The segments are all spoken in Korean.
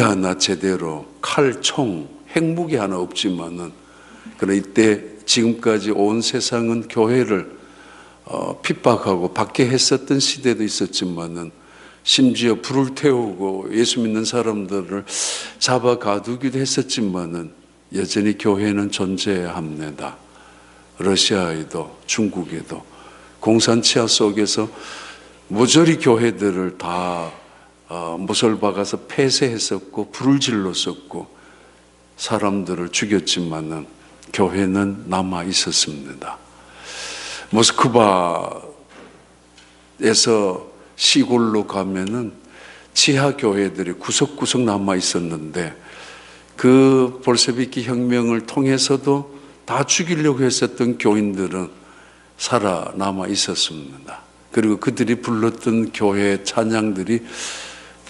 하나 제대로 칼, 총, 핵무기 하나 없지만은, 그러나 이때 지금까지 온 세상은 교회를 핍박하고 박해 했었던 시대도 있었지만은, 심지어 불을 태우고 예수 믿는 사람들을 잡아 가두기도 했었지만은 여전히 교회는 존재합니다. 러시아에도 중국에도 공산치하 속에서 모조리 교회들을 다 못을 박아서 폐쇄했었고 불을 질렀었고 사람들을 죽였지만은 교회는 남아 있었습니다. 모스크바에서 시골로 가면은 지하 교회들이 구석구석 남아 있었는데, 그 볼셰비키 혁명을 통해서도 다 죽이려고 했었던 교인들은 살아남아 있었습니다. 그리고 그들이 불렀던 교회 찬양들이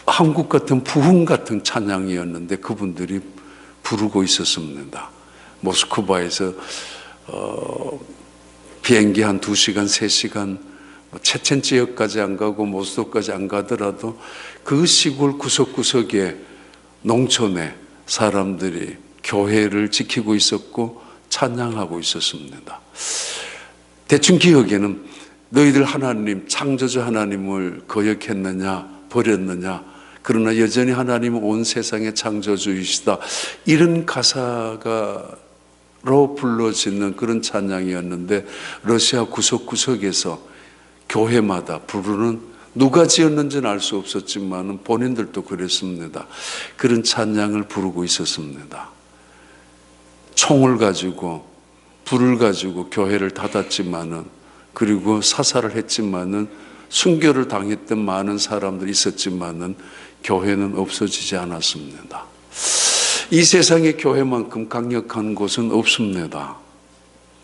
한국 같은 부흥 같은 찬양이었는데 그분들이 부르고 있었습니다. 모스크바에서 비행기 한 2시간, 3시간 체첸 지역까지 안 가고 모스크바까지 안 가더라도 그 시골 구석구석에 농촌에 사람들이 교회를 지키고 있었고 찬양하고 있었습니다. 대충 기억에는 너희들 하나님, 창조주 하나님을 거역했느냐 버렸느냐, 그러나 여전히 하나님은 온 세상의 창조주이시다, 이런 가사로 불러지는 그런 찬양이었는데, 러시아 구석구석에서 교회마다 부르는, 누가 지었는지는 알 수 없었지만 본인들도 그랬습니다. 그런 찬양을 부르고 있었습니다. 총을 가지고 불을 가지고 교회를 닫았지만은, 그리고 사살을 했지만은, 순교를 당했던 많은 사람들이 있었지만은 교회는 없어지지 않았습니다. 이 세상에 교회만큼 강력한 곳은 없습니다.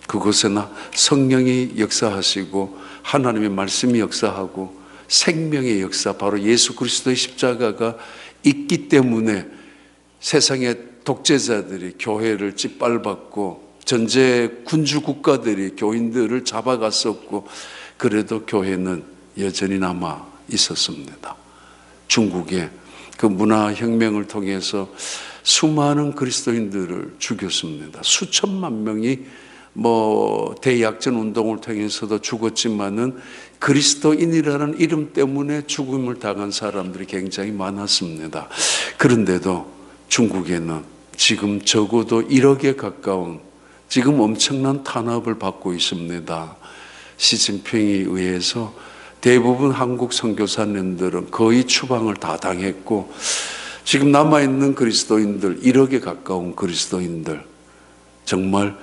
그곳에나 성령이 역사하시고 하나님의 말씀이 역사하고 생명의 역사, 바로 예수 그리스도의 십자가가 있기 때문에 세상의 독재자들이 교회를 짓밟았고 전제 군주 국가들이 교인들을 잡아갔었고, 그래도 교회는 여전히 남아 있었습니다. 중국의 그 문화혁명을 통해서 수많은 그리스도인들을 죽였습니다. 수천만 명이 대약전 운동을 통해서도 죽었지만은 그리스도인이라는 이름 때문에 죽음을 당한 사람들이 굉장히 많았습니다. 그런데도 중국에는 지금 적어도 1억에 가까운, 지금 엄청난 탄압을 받고 있습니다. 시진핑에 의해서 대부분 한국 선교사님들은 거의 추방을 다 당했고, 지금 남아있는 그리스도인들 1억에 가까운 그리스도인들, 정말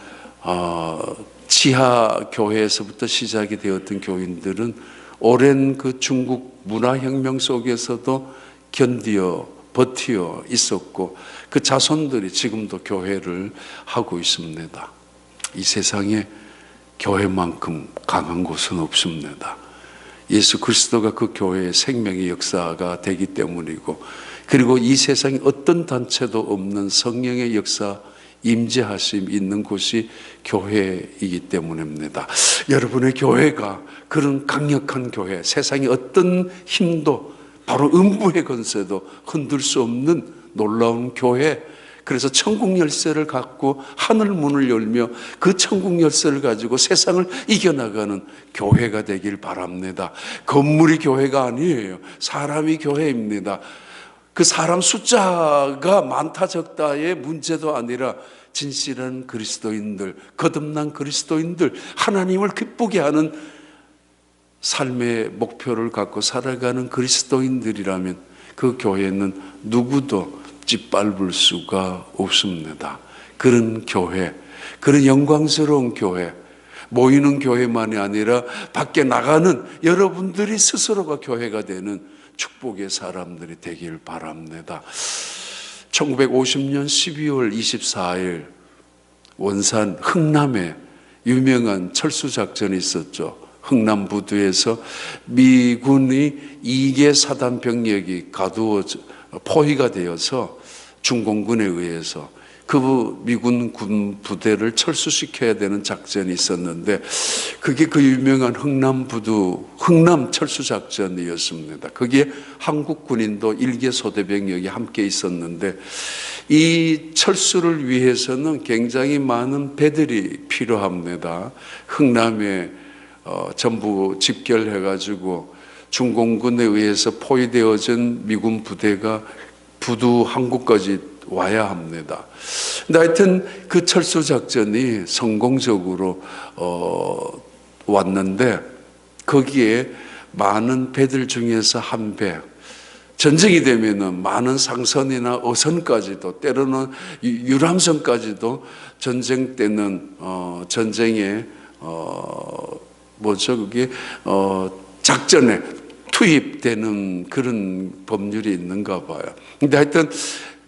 지하 교회에서부터 시작이 되었던 교인들은 오랜 그 중국 문화혁명 속에서도 버티어 있었고, 그 자손들이 지금도 교회를 하고 있습니다. 이 세상에 교회만큼 강한 곳은 없습니다. 예수 그리스도가 그 교회의 생명의 역사가 되기 때문이고, 그리고 이 세상에 어떤 단체도 없는 성령의 역사, 임재하심 있는 곳이 교회이기 때문입니다. 여러분의 교회가 그런 강력한 교회, 세상에 어떤 힘도, 바로 음부의 권세도 흔들 수 없는 놀라운 교회, 그래서 천국 열쇠를 갖고 하늘 문을 열며 그 천국 열쇠를 가지고 세상을 이겨나가는 교회가 되길 바랍니다. 건물이 교회가 아니에요. 사람이 교회입니다. 그 사람 숫자가 많다 적다의 문제도 아니라 진실한 그리스도인들, 거듭난 그리스도인들, 하나님을 기쁘게 하는 삶의 목표를 갖고 살아가는 그리스도인들이라면 그 교회는 누구도 짓밟을 수가 없습니다. 그런 교회, 그런 영광스러운 교회, 모이는 교회만이 아니라 밖에 나가는 여러분들이 스스로가 교회가 되는 축복의 사람들이 되길 바랍니다. 1950년 12월 24일 원산 흥남에 유명한 철수작전이 있었죠. 흥남부두에서 미군이 2개 사단 병력이 포위가 되어서 중공군에 의해서 그 미군 군 부대를 철수시켜야 되는 작전이 있었는데 그게 그 유명한 흥남 철수 작전이었습니다. 거기에 한국 군인도 일개 소대병력이 함께 있었는데 이 철수를 위해서는 굉장히 많은 배들이 필요합니다. 흥남에 전부 집결해가지고 중공군에 의해서 포위되어진 미군 부대가 부두 한국까지 와야 합니다. 근데 하여튼 그 철수 작전이 성공적으로 왔는데 거기에 많은 배들 중에서 한 배, 전쟁이 되면은 많은 상선이나 어선까지도 때로는 유람선까지도 전쟁 때는 전쟁에 그게 작전에 투입되는 그런 법률이 있는가 봐요. 근데 하여튼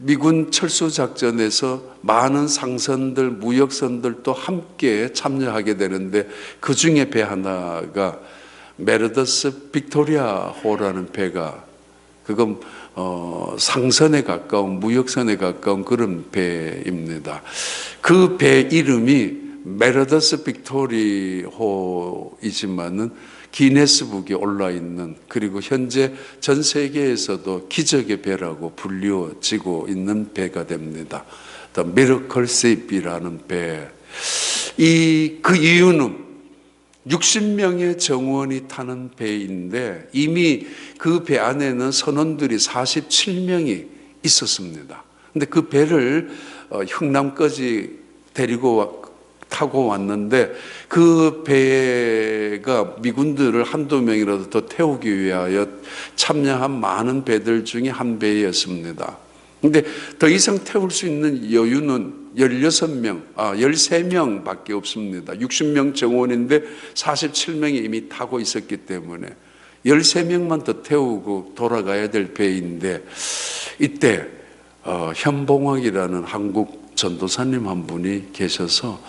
미군 철수 작전에서 많은 상선들, 무역선들도 함께 참여하게 되는데 그 중에 배 하나가 메르더스 빅토리아호라는 배가 그건 상선에 가까운 무역선에 가까운 그런 배입니다. 그 배 이름이 메르더스 빅토리호이지만은 기네스북에 올라 있는 그리고 현재 전 세계에서도 기적의 배라고 불리워지고 있는 배가 됩니다. The Miracle Ship이라는 배. 그 이유는 60명의 정원이 타는 배인데 이미 그 배 안에는 선원들이 47명이 있었습니다. 근데 그 배를 흥남까지 타고 왔는데 그 배가 미군들을 한두 명이라도 더 태우기 위하여 참여한 많은 배들 중에 한 배였습니다. 근데 더 이상 태울 수 있는 여유는 13명 밖에 없습니다. 60명 정원인데 47명이 이미 타고 있었기 때문에 13명만 더 태우고 돌아가야 될 배인데 이때 현봉학이라는 한국 전도사님 한 분이 계셔서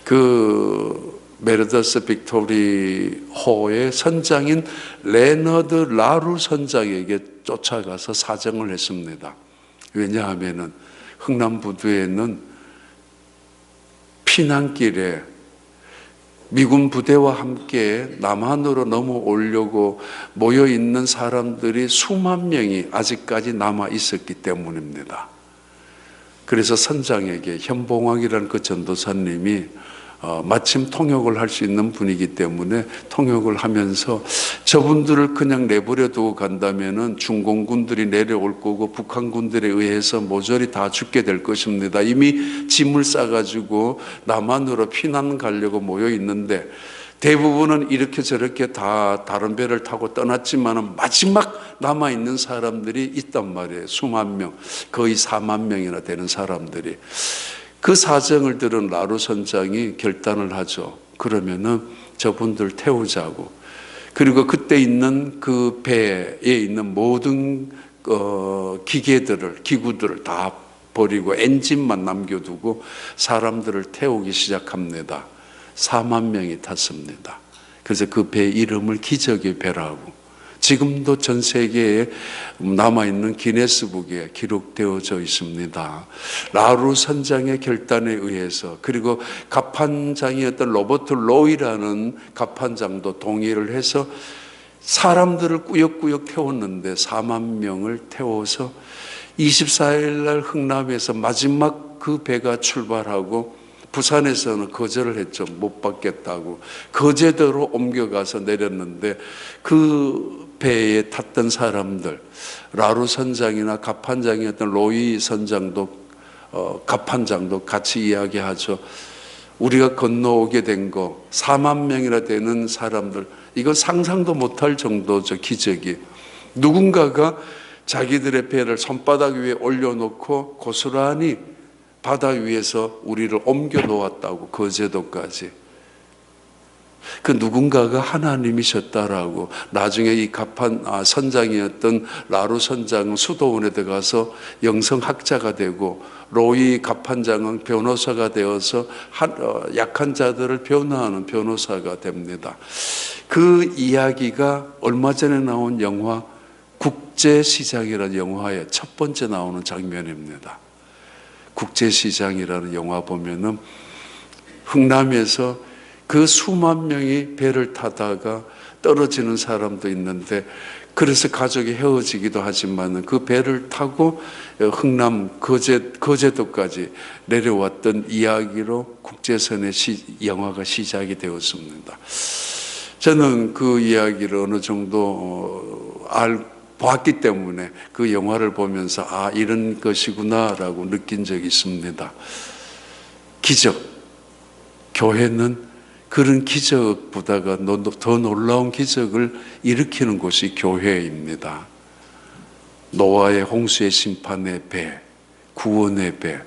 그 메르더스 빅토리호의 선장인 레너드 라루 선장에게 쫓아가서 사정을 했습니다. 왜냐하면은 흥남부두에는 피난길에 미군 부대와 함께 남한으로 넘어오려고 모여있는 사람들이 수만 명이 아직까지 남아 있었기 때문입니다. 그래서 선장에게 현봉학이라는 그 전도사님이 마침 통역을 할 수 있는 분이기 때문에 통역을 하면서 저분들을 그냥 내버려 두고 간다면은 중공군들이 내려올 거고 북한군들에 의해서 모조리 다 죽게 될 것입니다. 이미 짐을 싸가지고 남한으로 피난 가려고 모여 있는데 대부분은 이렇게 저렇게 다 다른 배를 타고 떠났지만 마지막 남아있는 사람들이 있단 말이에요. 수만 명, 거의 4만 명이나 되는 사람들이. 그 사정을 들은 라루 선장이 결단을 하죠. 그러면은 저분들 태우자고. 그리고 그때 있는 그 배에 있는 모든 기구들을 다 버리고 엔진만 남겨두고 사람들을 태우기 시작합니다. 4만 명이 탔습니다. 그래서 그 배 이름을 기적의 배라고 지금도 전 세계에 남아있는 기네스북에 기록되어져 있습니다. 라루 선장의 결단에 의해서 그리고 갑판장이었던 로버트 로이라는 갑판장도 동의를 해서 사람들을 꾸역꾸역 태웠는데 4만 명을 태워서 24일 날 흥남에서 마지막 그 배가 출발하고 부산에서는 거절을 했죠. 못 받겠다고. 거제도로 옮겨가서 내렸는데 그 배에 탔던 사람들, 라루 선장이나 갑판장이었던 로이 선장도 갑판장도 같이 이야기하죠. 우리가 건너오게 된 거 4만 명이나 되는 사람들, 이거 상상도 못할 정도죠. 기적이. 누군가가 자기들의 배를 손바닥 위에 올려놓고 고스란히 바다 위에서 우리를 옮겨 놓았다고, 거제도까지. 그 누군가가 하나님이셨다라고. 나중에 이 선장이었던 라루 선장은 수도원에 들어가서 영성학자가 되고, 로이 갑판장은 변호사가 되어서 약한 자들을 변호하는 변호사가 됩니다. 그 이야기가 얼마 전에 나온 영화 국제시장이라는 영화의 첫 번째 나오는 장면입니다. 국제시장이라는 영화 보면은 흥남에서 그 수만 명이 배를 타다가 떨어지는 사람도 있는데, 그래서 가족이 헤어지기도 하지만 그 배를 타고 흥남 거제도까지 내려왔던 이야기로 국제선의 영화가 시작이 되었습니다. 저는 그 이야기를 어느 정도 봤기 때문에 그 영화를 보면서 아, 이런 것이구나라고 느낀 적이 있습니다. 기적. 교회는 그런 기적보다가 더 놀라운 기적을 일으키는 곳이 교회입니다. 노아의 홍수의 심판의 배, 구원의 배,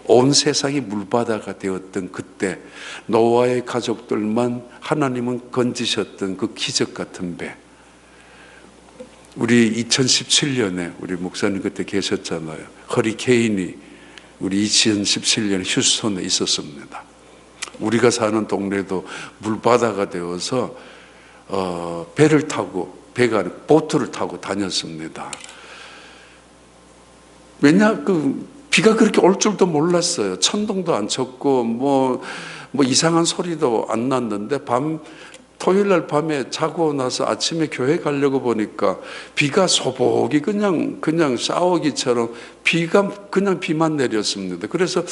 온 세상이 물바다가 되었던 그때 노아의 가족들만 하나님은 건지셨던 그 기적 같은 배. 우리 2017년에 우리 목사님 그때 계셨잖아요. 허리케인이 우리 2017년 휴스턴에 있었습니다. 우리가 사는 동네도 물바다가 되어서 배를 타고, 배가 아니고 보트를 타고 다녔습니다. 왜냐, 비가 그렇게 올 줄도 몰랐어요. 천둥도 안 쳤고 뭐 이상한 소리도 안 났는데 토요일 날 밤에 자고 나서 아침에 교회 가려고 보니까 비가 소복이 그냥 샤워기처럼 그냥 비만 내렸습니다. 그래서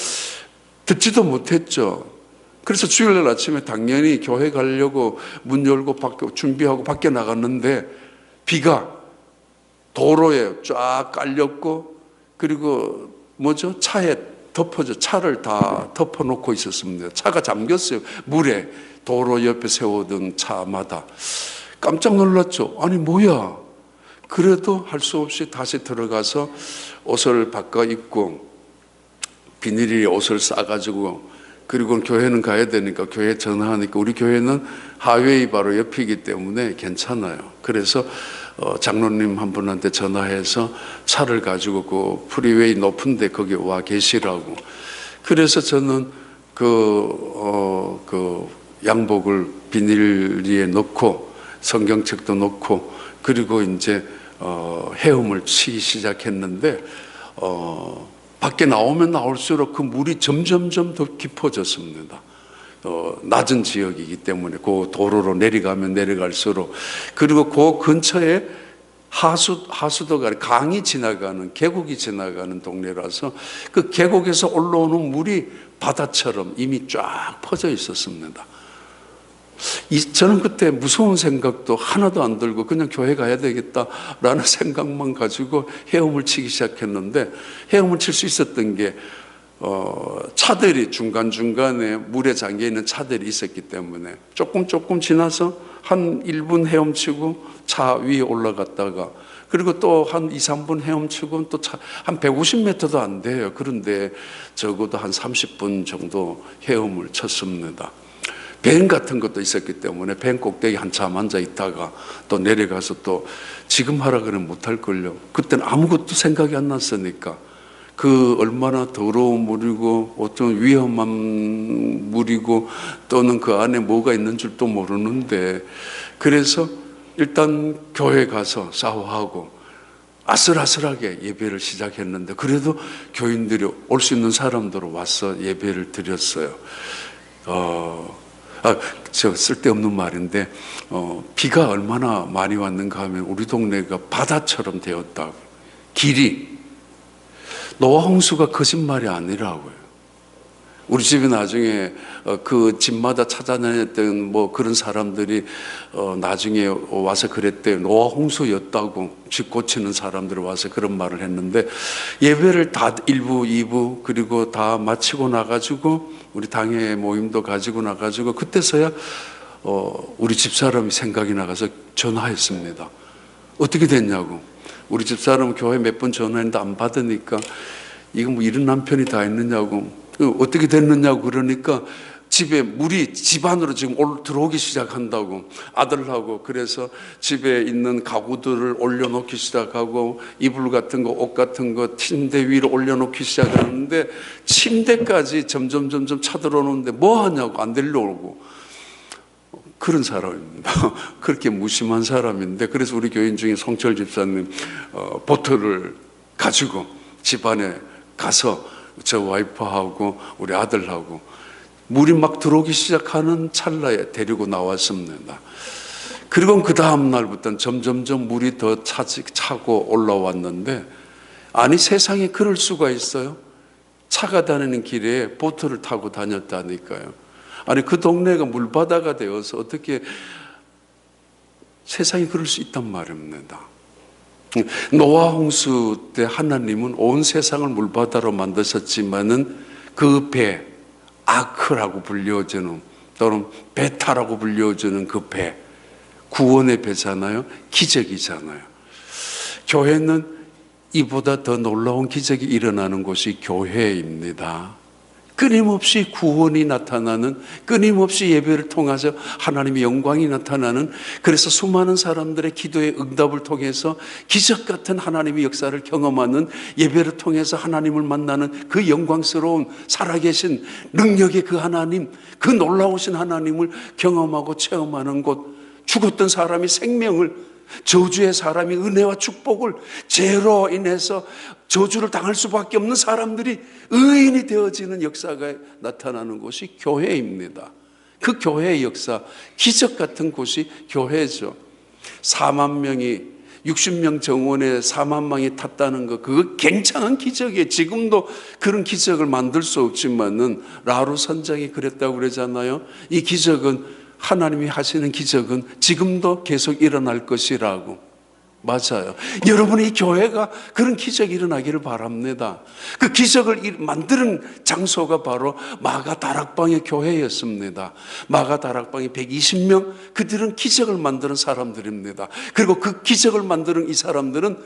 듣지도 못했죠. 그래서 주일날 아침에 당연히 교회 가려고 문 열고 준비하고 밖에 나갔는데 비가 도로에 쫙 깔렸고, 그리고 차에 차를 다 덮어놓고 있었습니다. 차가 잠겼어요. 물에. 도로 옆에 세워둔 차마다. 깜짝 놀랐죠. 아니 뭐야. 그래도 할 수 없이 다시 들어가서 옷을 바꿔 입고 비닐에 옷을 싸가지고, 그리고 교회는 가야 되니까 교회 전화하니까 우리 교회는 하웨이 바로 옆이기 때문에 괜찮아요. 그래서 장로님 한 분한테 전화해서 차를 가지고 그 프리웨이 높은데 거기 와 계시라고. 그래서 저는 그 양복을 비닐리에 넣고 성경책도 넣고, 그리고 이제 헤엄을 치기 시작했는데 밖에 나오면 나올수록 그 물이 점점점 더 깊어졌습니다. 낮은 지역이기 때문에 그 도로로 내려가면 내려갈수록, 그리고 그 근처에 하수도가 강이 지나가는, 계곡이 지나가는 동네라서 그 계곡에서 올라오는 물이 바다처럼 이미 쫙 퍼져 있었습니다. 저는 그때 무서운 생각도 하나도 안 들고 그냥 교회 가야 되겠다라는 생각만 가지고 헤엄을 치기 시작했는데, 헤엄을 칠 수 있었던 게 차들이 중간중간에 물에 잠겨있는 차들이 있었기 때문에 조금 지나서 한 1분 헤엄치고 차 위에 올라갔다가, 그리고 또 한 2, 3분 헤엄치고 또 한 150m도 안 돼요. 그런데 적어도 한 30분 정도 헤엄을 쳤습니다. 밴 같은 것도 있었기 때문에 밴 꼭대기 한참 앉아 있다가 또 내려가서 또 지금 하라 그러면 못할걸요. 그때는 아무것도 생각이 안 났으니까 그 얼마나 더러운 물이고 어떤 위험한 물이고 또는 그 안에 뭐가 있는 줄도 모르는데, 그래서 일단 교회 가서 샤워하고 아슬아슬하게 예배를 시작했는데, 그래도 교인들이 올 수 있는 사람들로 와서 예배를 드렸어요. 저 쓸데없는 말인데 비가 얼마나 많이 왔는가 하면 우리 동네가 바다처럼 되었다고. 길이 노아 홍수가 거짓말이 아니라고요. 우리 집이 나중에 그 집마다 찾아다녔던 뭐 그런 사람들이 나중에 와서 그랬대요. 노아 홍수였다고. 집 고치는 사람들이 와서 그런 말을 했는데, 예배를 다 1부, 2부 그리고 다 마치고 나가지고 우리 당회 모임도 가지고 나가지고 그때서야 우리 집사람이 생각이 나가서 전화했습니다. 어떻게 됐냐고. 우리 집사람은 교회 몇 번 전화했는데 안 받으니까 이거 뭐 이런 남편이 다 있느냐고. 어떻게 됐느냐고. 그러니까 집에 물이 집 안으로 지금 들어오기 시작한다고, 아들하고. 그래서 집에 있는 가구들을 올려놓기 시작하고 이불 같은 거, 옷 같은 거 침대 위로 올려놓기 시작하는데 침대까지 점점 쳐들어오는데 뭐 하냐고. 안 데려오고. 그런 사람입니다. 그렇게 무심한 사람인데, 그래서 우리 교인 중에 송철 집사님 보트를 가지고 집 안에 가서 저 와이프하고 우리 아들하고 물이 막 들어오기 시작하는 찰나에 데리고 나왔습니다. 그리고 그 다음 날부터는 점점점 물이 더 차고 올라왔는데, 아니 세상에 그럴 수가 있어요? 차가 다니는 길에 보트를 타고 다녔다니까요. 아니 그 동네가 물바다가 되어서 어떻게 세상에 그럴 수 있단 말입니다. 노아 홍수 때 하나님은 온 세상을 물바다로 만드셨지만은 그 배, 아크라고 불려지는, 또는 베타라고 불려지는 그 배, 구원의 배잖아요. 기적이잖아요. 교회는 이보다 더 놀라운 기적이 일어나는 곳이 교회입니다. 끊임없이 구원이 나타나는, 끊임없이 예배를 통해서 하나님의 영광이 나타나는, 그래서 수많은 사람들의 기도의 응답을 통해서 기적 같은 하나님의 역사를 경험하는, 예배를 통해서 하나님을 만나는 그 영광스러운 살아계신 능력의 그 하나님, 그 놀라우신 하나님을 경험하고 체험하는 곳, 죽었던 사람이 생명을, 저주의 사람이 은혜와 축복을, 죄로 인해서 저주를 당할 수밖에 없는 사람들이 의인이 되어지는 역사가 나타나는 곳이 교회입니다. 그 교회의 역사, 기적 같은 곳이 교회죠. 4만 명이, 60명 정원에 4만 명이 탔다는 거, 그거 굉장한 기적이에요. 지금도 그런 기적을 만들 수 없지만은 라루 선장이 그랬다고 그러잖아요. 이 기적은, 하나님이 하시는 기적은 지금도 계속 일어날 것이라고. 맞아요. 여러분의 이 교회가 그런 기적이 일어나기를 바랍니다. 그 기적을 만드는 장소가 바로 마가 다락방의 교회였습니다. 마가 다락방이 120명, 그들은 기적을 만드는 사람들입니다. 그리고 그 기적을 만드는 이 사람들은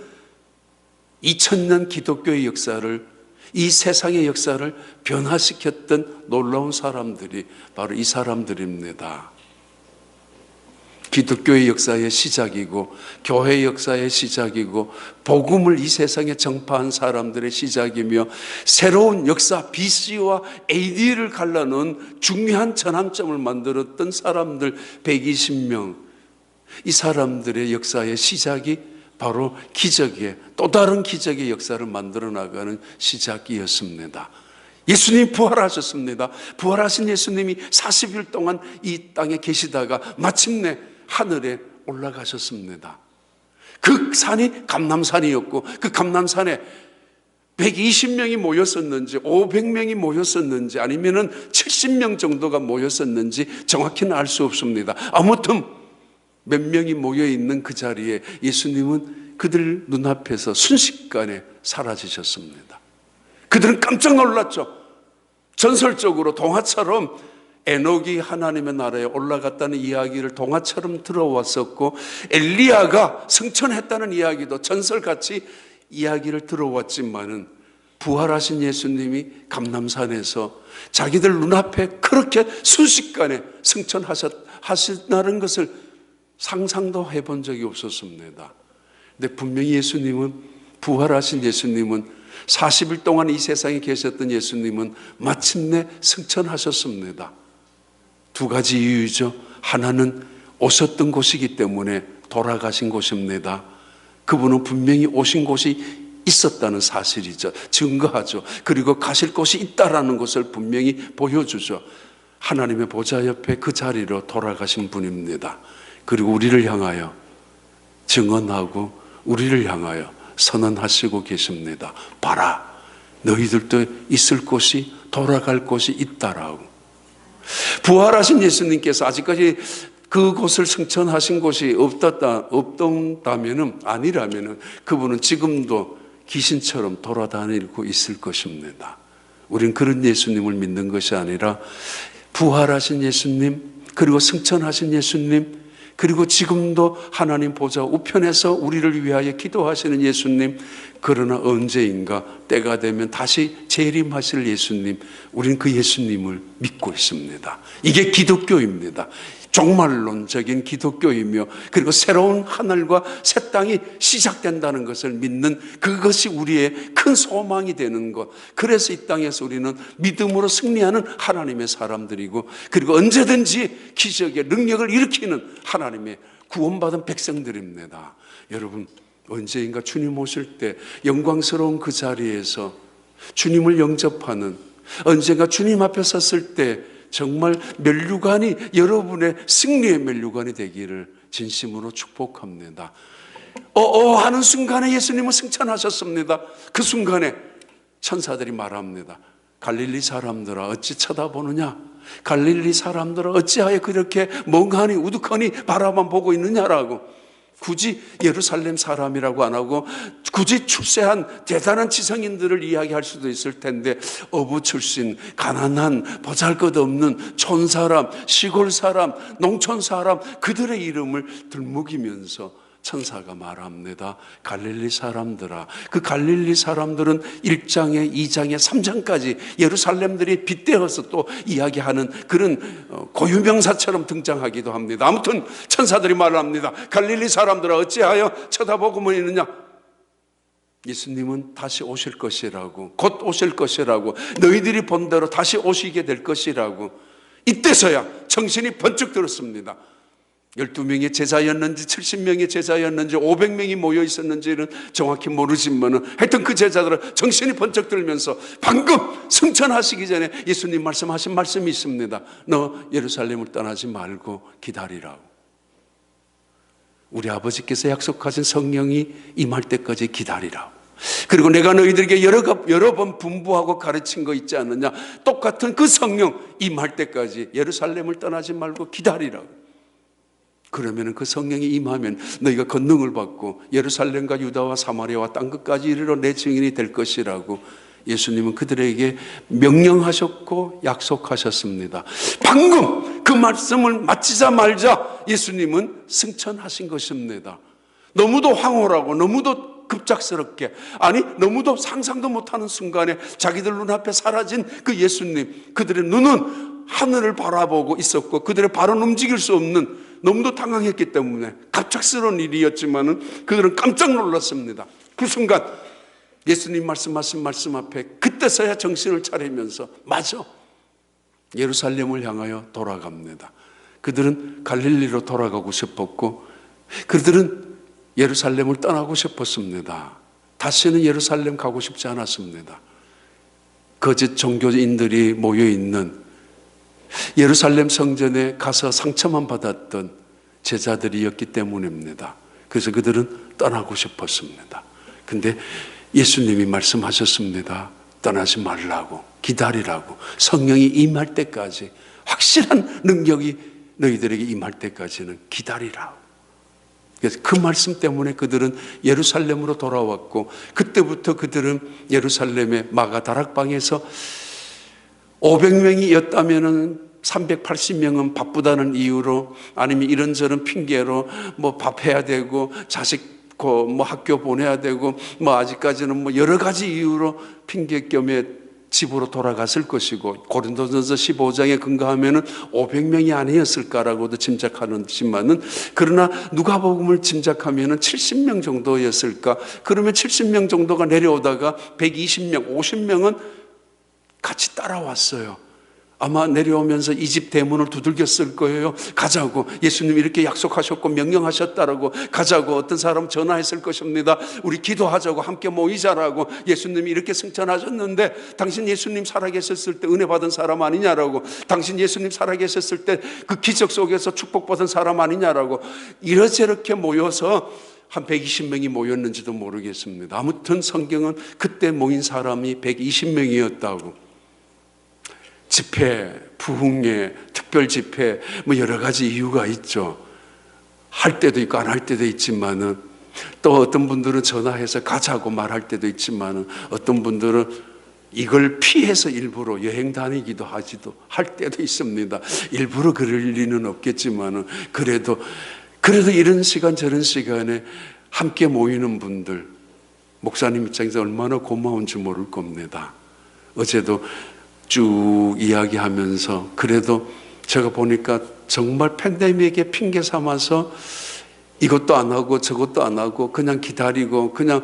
2000년 기독교의 역사를, 이 세상의 역사를 변화시켰던 놀라운 사람들이 바로 이 사람들입니다. 기독교의 역사의 시작이고, 교회의 역사의 시작이고, 복음을 이 세상에 전파한 사람들의 시작이며, 새로운 역사 BC와 AD를 갈라놓은 중요한 전환점을 만들었던 사람들 120명, 이 사람들의 역사의 시작이 바로 기적의, 또 다른 기적의 역사를 만들어 나가는 시작이었습니다. 예수님이 부활하셨습니다. 부활하신 예수님이 40일 동안 이 땅에 계시다가 마침내 하늘에 올라가셨습니다. 그 산이 감람산이었고, 그 감람산에 120명이 모였었는지 500명이 모였었는지 아니면은 70명 정도가 모였었는지 정확히는 알 수 없습니다. 아무튼 몇 명이 모여 있는 그 자리에 예수님은 그들 눈앞에서 순식간에 사라지셨습니다. 그들은 깜짝 놀랐죠. 전설적으로 동화처럼 에녹이 하나님의 나라에 올라갔다는 이야기를 동화처럼 들어왔었고, 엘리야가 승천했다는 이야기도 전설같이 이야기를 들어왔지만은, 부활하신 예수님이 감람산에서 자기들 눈앞에 그렇게 순식간에 승천하셨다는 것을 상상도 해본 적이 없었습니다. 근데 분명히 예수님은, 부활하신 예수님은, 40일 동안 이 세상에 계셨던 예수님은 마침내 승천하셨습니다. 두 가지 이유죠. 하나는 오셨던 곳이기 때문에 돌아가신 곳입니다. 그분은 분명히 오신 곳이 있었다는 사실이죠. 증거하죠. 그리고 가실 곳이 있다라는 것을 분명히 보여주죠. 하나님의 보좌 옆에 그 자리로 돌아가신 분입니다. 그리고 우리를 향하여 증언하고 우리를 향하여 선언하시고 계십니다. 봐라, 너희들도 있을 곳이, 돌아갈 곳이 있다라고. 부활하신 예수님께서 아직까지 그곳을 승천하신 곳이 없다면은, 아니라면은 그분은 지금도 귀신처럼 돌아다니고 있을 것입니다. 우린 그런 예수님을 믿는 것이 아니라 부활하신 예수님, 그리고 승천하신 예수님, 그리고 지금도 하나님 보좌 우편에서 우리를 위하여 기도하시는 예수님, 그러나 언제인가 때가 되면 다시 재림하실 예수님, 우리는 그 예수님을 믿고 있습니다. 이게 기독교입니다. 종말론적인 기독교이며, 그리고 새로운 하늘과 새 땅이 시작된다는 것을 믿는, 그것이 우리의 큰 소망이 되는 것. 그래서 이 땅에서 우리는 믿음으로 승리하는 하나님의 사람들이고, 그리고 언제든지 기적의 능력을 일으키는 하나님의 구원받은 백성들입니다. 여러분, 언제인가 주님 오실 때 영광스러운 그 자리에서 주님을 영접하는, 언젠가 주님 앞에 섰을 때 정말 면류관이 여러분의 승리의 면류관이 되기를 진심으로 축복합니다. 하는 순간에 예수님은 승천하셨습니다. 그 순간에 천사들이 말합니다. 갈릴리 사람들아 어찌 쳐다보느냐? 갈릴리 사람들아 어찌하여 그렇게 멍하니 우두커니 바라만 보고 있느냐라고. 굳이 예루살렘 사람이라고 안 하고 굳이 출세한 대단한 지성인들을 이야기할 수도 있을 텐데, 어부 출신, 가난한 보잘것없는 촌사람, 시골 사람, 농촌 사람, 그들의 이름을 들먹이면서 천사가 말합니다. 갈릴리 사람들아. 그 갈릴리 사람들은 1장에 2장에 3장까지 예루살렘들이 빗대어서 또 이야기하는 그런 고유명사처럼 등장하기도 합니다. 아무튼 천사들이 말합니다. 갈릴리 사람들아 어찌하여 쳐다보고만 있느냐? 예수님은 다시 오실 것이라고, 곧 오실 것이라고, 너희들이 본 대로 다시 오시게 될 것이라고. 이때서야 정신이 번쩍 들었습니다. 12명의 제자였는지 70명의 제자였는지 500명이 모여 있었는지는 정확히 모르지만 하여튼 그 제자들은 정신이 번쩍 들면서 방금 승천하시기 전에 예수님 말씀하신 말씀이 있습니다. 너 예루살렘을 떠나지 말고 기다리라고. 우리 아버지께서 약속하신 성령이 임할 때까지 기다리라고. 그리고 내가 너희들에게 여러 번 분부하고 가르친 거 있지 않느냐? 똑같은 그 성령 임할 때까지 예루살렘을 떠나지 말고 기다리라고. 그러면 그 성령이 임하면 너희가 권능을 받고 예루살렘과 유다와 사마리아와 땅끝까지 이르러 내 증인이 될 것이라고 예수님은 그들에게 명령하셨고 약속하셨습니다. 방금 그 말씀을 마치자마자 예수님은 승천하신 것입니다. 너무도 황홀하고 너무도 급작스럽게, 아니 너무도 상상도 못하는 순간에 자기들 눈앞에 사라진 그 예수님, 그들의 눈은 하늘을 바라보고 있었고 그들의 발은 움직일 수 없는, 너무도 당황했기 때문에 갑작스러운 일이었지만은 그들은 깜짝 놀랐습니다. 그 순간 예수님 말씀하신 말씀 앞에 그때서야 정신을 차리면서 맞아, 예루살렘을 향하여 돌아갑니다. 그들은 갈릴리로 돌아가고 싶었고 그들은 예루살렘을 떠나고 싶었습니다. 다시는 예루살렘 가고 싶지 않았습니다. 거짓 종교인들이 모여있는 예루살렘 성전에 가서 상처만 받았던 제자들이었기 때문입니다. 그래서 그들은 떠나고 싶었습니다. 근데 예수님이 말씀하셨습니다. 떠나지 말라고, 기다리라고. 성령이 임할 때까지, 확실한 능력이 너희들에게 임할 때까지는 기다리라고. 그래서 그 말씀 때문에 그들은 예루살렘으로 돌아왔고, 그때부터 그들은 예루살렘의 마가다락방에서 500명이었다면은 380명은 바쁘다는 이유로, 아니면 이런저런 핑계로 뭐 밥해야 되고 자식 뭐 학교 보내야 되고 뭐 아직까지는 뭐 여러 가지 이유로 핑계겸에 집으로 돌아갔을 것이고, 고린도전서 15장에 근거하면은 500명이 아니었을까라고도 짐작하지만은, 그러나 누가복음을 짐작하면은 70명 정도였을까. 그러면 70명 정도가 내려오다가 120명, 50명은 같이 따라왔어요. 아마 내려오면서 이 집 대문을 두들겼을 거예요. 가자고, 예수님이 이렇게 약속하셨고 명령하셨다라고, 가자고. 어떤 사람 전화했을 것입니다. 우리 기도하자고, 함께 모이자라고. 예수님이 이렇게 승천하셨는데 당신 예수님 살아계셨을 때 은혜 받은 사람 아니냐라고, 당신 예수님 살아계셨을 때 그 기적 속에서 축복받은 사람 아니냐라고, 이러저렇게 모여서 한 120명이 모였는지도 모르겠습니다. 아무튼 성경은 그때 모인 사람이 120명이었다고. 집회, 부흥회, 특별 집회, 뭐 여러 가지 이유가 있죠. 할 때도 있고 안 할 때도 있지만은, 또 어떤 분들은 전화해서 가자고 말할 때도 있지만은, 어떤 분들은 이걸 피해서 일부러 여행 다니기도 할 때도 있습니다. 일부러 그럴 리는 없겠지만은, 그래도 이런 시간 저런 시간에 함께 모이는 분들, 목사님 입장에서 얼마나 고마운지 모를 겁니다. 어제도 쭉 이야기하면서, 그래도 제가 보니까 정말 팬데믹에 핑계 삼아서 이것도 안 하고 저것도 안 하고 그냥 기다리고 그냥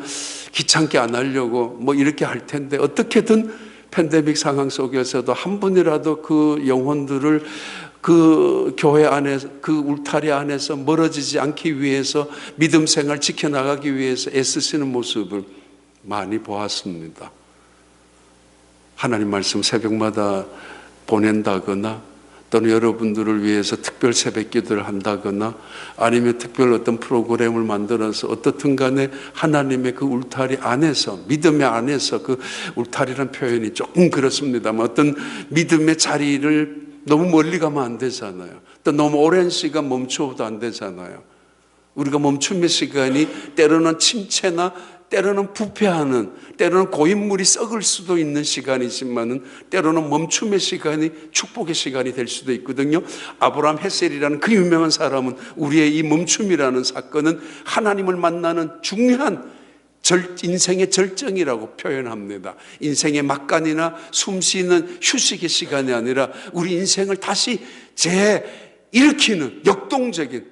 귀찮게 안 하려고 뭐 이렇게 할 텐데, 어떻게든 팬데믹 상황 속에서도 한 분이라도 그 영혼들을 그 교회 안에서, 그 울타리 안에서 멀어지지 않기 위해서, 믿음 생활 지켜나가기 위해서 애쓰시는 모습을 많이 보았습니다. 하나님 말씀 새벽마다 보낸다거나 또는 여러분들을 위해서 특별 새벽 기도를 한다거나 아니면 특별 어떤 프로그램을 만들어서 어떻든 간에 하나님의 그 울타리 안에서, 믿음의 안에서, 그 울타리라는 표현이 조금 그렇습니다만 어떤 믿음의 자리를 너무 멀리 가면 안 되잖아요. 또 너무 오랜 시간 멈춰도 안 되잖아요. 우리가 멈춤의 시간이 때로는 침체나 때로는 부패하는, 때로는 고인물이 썩을 수도 있는 시간이지만은 때로는 멈춤의 시간이 축복의 시간이 될 수도 있거든요. 아브라함 헷셀이라는 그 유명한 사람은 우리의 이 멈춤이라는 사건은 하나님을 만나는 중요한 인생의 절정이라고 표현합니다. 인생의 막간이나 숨쉬는 휴식의 시간이 아니라 우리 인생을 다시 재일으키는 역동적인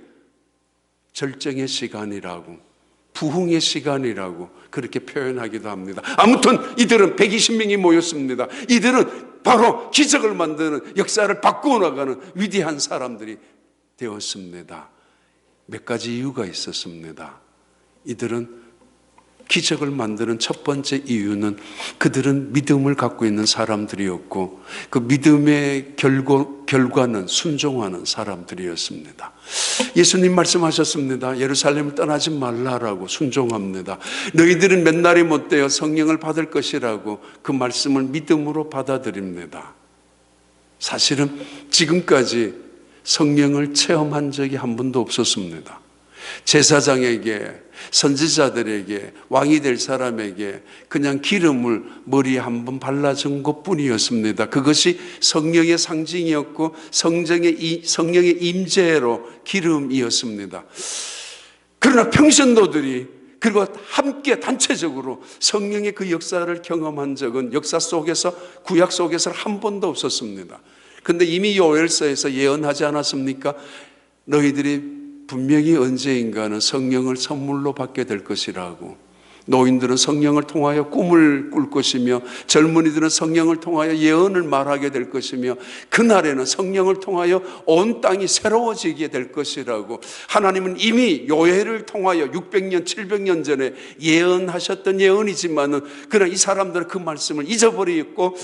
절정의 시간이라고, 부흥의 시간이라고 그렇게 표현하기도 합니다. 아무튼 이들은 120명이 모였습니다. 이들은 바로 기적을 만드는, 역사를 바꾸어 나가는 위대한 사람들이 되었습니다. 몇 가지 이유가 있었습니다. 이들은 기적을 만드는 첫 번째 이유는 그들은 믿음을 갖고 있는 사람들이었고 그 믿음의 결과는 순종하는 사람들이었습니다. 예수님 말씀하셨습니다. 예루살렘을 떠나지 말라라고. 순종합니다. 너희들은 몇 날이 못되어 성령을 받을 것이라고 그 말씀을 믿음으로 받아들입니다. 사실은 지금까지 성령을 체험한 적이 한 번도 없었습니다. 제사장에게, 선지자들에게, 왕이 될 사람에게 그냥 기름을 머리에 한번 발라준 것뿐이었습니다. 그것이 성령의 상징이었고 성령의 임재로 기름이었습니다. 그러나 평신도들이 그리고 함께 단체적으로 성령의 그 역사를 경험한 적은 역사 속에서, 구약 속에서 한 번도 없었습니다. 그런데 이미 요엘서에서 예언하지 않았습니까? 너희들이 분명히 언제인가는 성령을 선물로 받게 될 것이라고. 노인들은 성령을 통하여 꿈을 꿀 것이며 젊은이들은 성령을 통하여 예언을 말하게 될 것이며 그날에는 성령을 통하여 온 땅이 새로워지게 될 것이라고. 하나님은 이미 요엘을 통하여 600년, 700년 전에 예언하셨던 예언이지만은 그러나 이 사람들은 그 말씀을 잊어버리고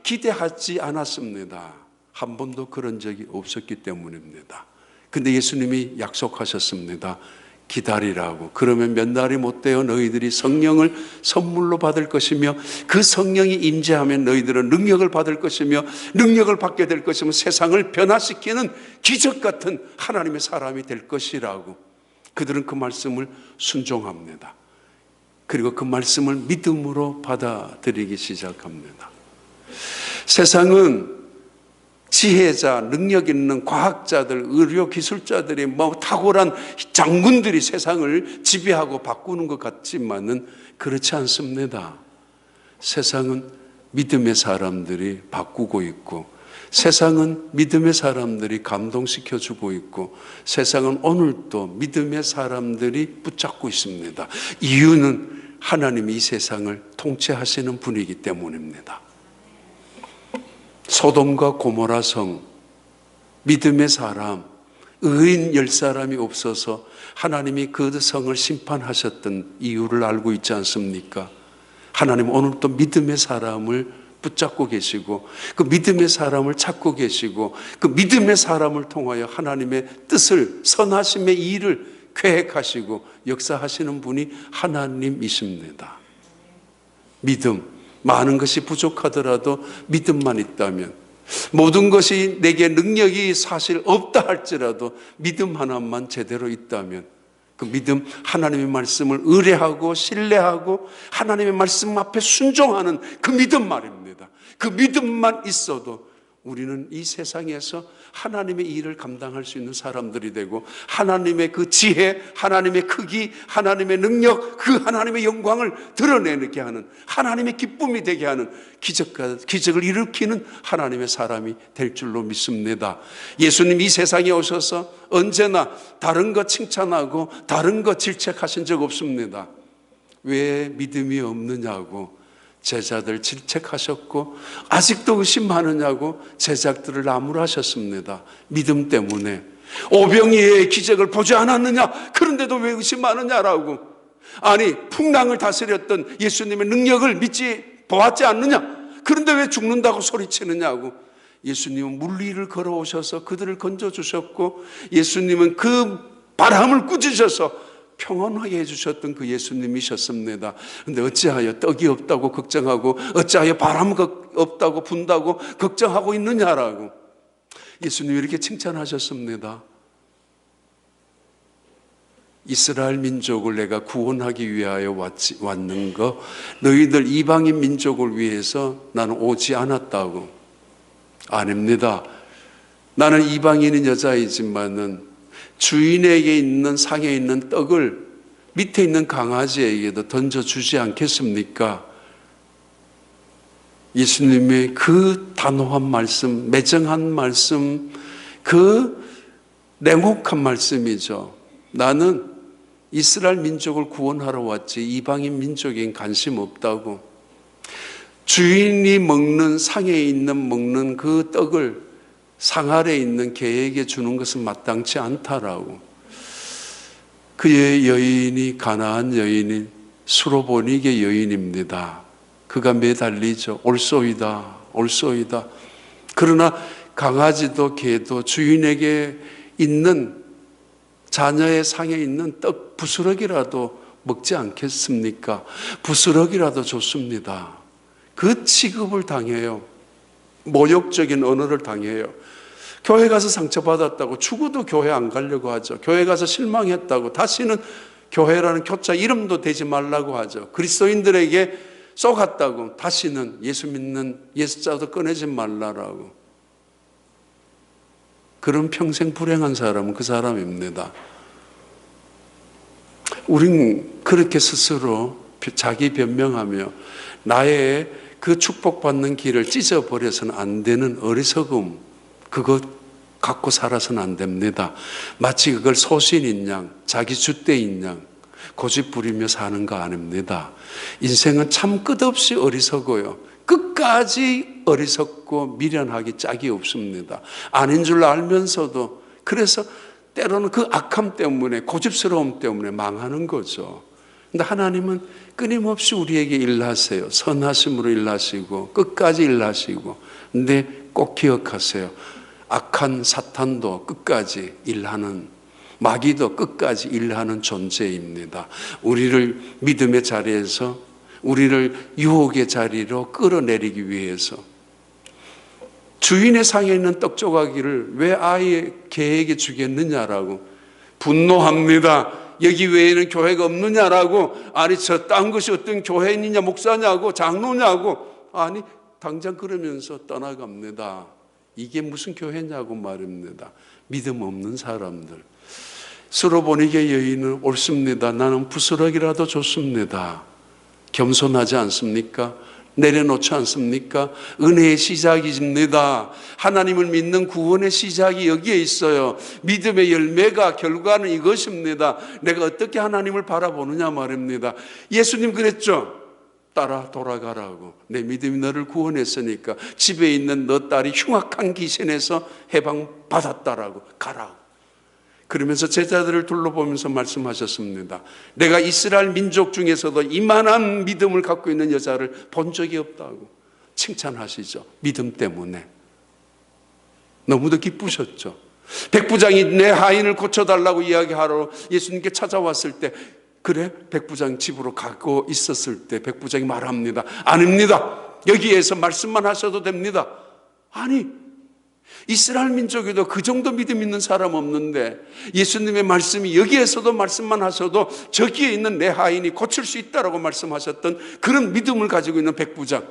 기대하지 않았습니다. 한 번도 그런 적이 없었기 때문입니다. 근데 예수님이 약속하셨습니다. 기다리라고. 그러면 몇 날이 못되어 너희들이 성령을 선물로 받을 것이며 그 성령이 임재하면 너희들은 능력을 받을 것이며 능력을 받게 될 것이며 세상을 변화시키는 기적 같은 하나님의 사람이 될 것이라고. 그들은 그 말씀을 순종합니다. 그리고 그 말씀을 믿음으로 받아들이기 시작합니다. 세상은 지혜자, 능력 있는 과학자들, 의료 기술자들이 탁월한 장군들이 세상을 지배하고 바꾸는 것 같지만은 그렇지 않습니다. 세상은 믿음의 사람들이 바꾸고 있고 세상은 믿음의 사람들이 감동시켜주고 있고 세상은 오늘도 믿음의 사람들이 붙잡고 있습니다. 이유는 하나님이 이 세상을 통치하시는 분이기 때문입니다. 소돔과 고모라 성, 믿음의 사람, 의인 10사람이 없어서 하나님이 그 성을 심판하셨던 이유를 알고 있지 않습니까? 하나님 오늘도 믿음의 사람을 붙잡고 계시고 그 믿음의 사람을 찾고 계시고 그 믿음의 사람을 통하여 하나님의 뜻을, 선하심의 일을 계획하시고 역사하시는 분이 하나님이십니다. 믿음. 많은 것이 부족하더라도 믿음만 있다면, 모든 것이 내게 능력이 사실 없다 할지라도 믿음 하나만 제대로 있다면 그 믿음, 하나님의 말씀을 의뢰하고 신뢰하고 하나님의 말씀 앞에 순종하는 그 믿음 말입니다. 그 믿음만 있어도 우리는 이 세상에서 하나님의 일을 감당할 수 있는 사람들이 되고 하나님의 그 지혜, 하나님의 크기, 하나님의 능력, 그 하나님의 영광을 드러내게 하는, 하나님의 기쁨이 되게 하는 기적을 일으키는 하나님의 사람이 될 줄로 믿습니다. 예수님 이 세상에 오셔서 언제나 다른 것 칭찬하고 다른 것 질책하신 적 없습니다. 왜 믿음이 없느냐고 제자들 질책하셨고 아직도 의심하느냐고 제자들을 나무라셨습니다. 믿음 때문에. 오병이의 기적을 보지 않았느냐? 그런데도 왜 의심하느냐라고. 아니 풍랑을 다스렸던 예수님의 능력을 보았지 않느냐? 그런데 왜 죽는다고 소리치느냐고. 예수님은 물리를 걸어오셔서 그들을 건져주셨고, 예수님은 그 바람을 꾸짖으셔서 평온하게 해주셨던 그 예수님이셨습니다. 그런데 어찌하여 떡이 없다고 걱정하고, 어찌하여 바람 없다고 분다고 걱정하고 있느냐라고. 예수님이 이렇게 칭찬하셨습니다. 이스라엘 민족을 내가 구원하기 위하여 왔는 거, 너희들 이방인 민족을 위해서 나는 오지 않았다고. 아닙니다. 나는 이방인인 여자이지만은 주인에게 있는 상에 있는 떡을 밑에 있는 강아지에게도 던져주지 않겠습니까? 예수님의 그 단호한 말씀, 매정한 말씀, 그 냉혹한 말씀이죠. 나는 이스라엘 민족을 구원하러 왔지 이방인 민족엔 관심 없다고. 주인이 먹는 상에 먹는 그 떡을 상 아래에 있는 개에게 주는 것은 마땅치 않다라고. 그의 여인이 가나안 여인이 수로보니게 여인입니다. 그가 매달리죠. 올소이다, 올소이다. 그러나 강아지도 개도 주인에게 있는 자녀의 상에 있는 떡 부스러기라도 먹지 않겠습니까? 부스러기라도 좋습니다. 그 취급을 당해요. 모욕적인 언어를 당해요. 교회 가서 상처받았다고 죽어도 교회 안 가려고 하죠. 교회 가서 실망했다고 다시는 교회라는 교차 이름도 대지 말라고 하죠. 그리스도인들에게 쏘갔다고 다시는 예수 믿는 예수자도 꺼내지 말라라고. 그런 평생 불행한 사람은 그 사람입니다. 우린 그렇게 스스로 자기 변명하며 나의 그 축복받는 길을 찢어버려서는 안 되는 어리석음, 그것 갖고 살아서는 안 됩니다. 마치 그걸 소신인 양, 자기 줏대인 양 고집 부리며 사는 거 아닙니다. 인생은 참 끝없이 어리석어요. 끝까지 어리석고 미련하기 짝이 없습니다. 아닌 줄 알면서도, 그래서 때로는 그 악함 때문에, 고집스러움 때문에 망하는 거죠. 근데 하나님은 끊임없이 우리에게 일하세요. 선하심으로 일하시고 끝까지 일하시고. 근데 꼭 기억하세요. 악한 사탄도 끝까지 일하는, 마귀도 끝까지 일하는 존재입니다. 우리를 믿음의 자리에서, 우리를 유혹의 자리로 끌어내리기 위해서. 주인의 상에 있는 떡 조각이를 왜 아예 개에게 주겠느냐라고 분노합니다. 여기 외에는 교회가 없느냐라고. 아니 저 딴 것이 어떤 교회인이냐, 목사냐고, 장로냐고. 아니 당장 그러면서 떠나갑니다. 이게 무슨 교회냐고 말입니다. 믿음 없는 사람들. 수로보니게 여인은 옳습니다. 나는 부스러기라도 좋습니다. 겸손하지 않습니까? 내려놓지 않습니까? 은혜의 시작입니다. 하나님을 믿는 구원의 시작이 여기에 있어요. 믿음의 열매가, 결과는 이것입니다. 내가 어떻게 하나님을 바라보느냐 말입니다. 예수님 그랬죠. 따라 돌아가라고. 내 믿음이 너를 구원했으니까 집에 있는 너 딸이 흉악한 귀신에서 해방받았다라고 가라고. 그러면서 제자들을 둘러보면서 말씀하셨습니다. 내가 이스라엘 민족 중에서도 이만한 믿음을 갖고 있는 여자를 본 적이 없다고 칭찬하시죠. 믿음 때문에. 너무도 기쁘셨죠. 백부장이 내 하인을 고쳐달라고 이야기하러 예수님께 찾아왔을 때, 그래? 백부장 집으로 가고 있었을 때 백부장이 말합니다. 아닙니다. 여기에서 말씀만 하셔도 됩니다. 아니, 이스라엘 민족에도 그 정도 믿음 있는 사람 없는데 예수님의 말씀이 여기에서도 말씀만 하셔도 저기에 있는 내 하인이 고칠 수 있다라고 말씀하셨던 그런 믿음을 가지고 있는 백부장.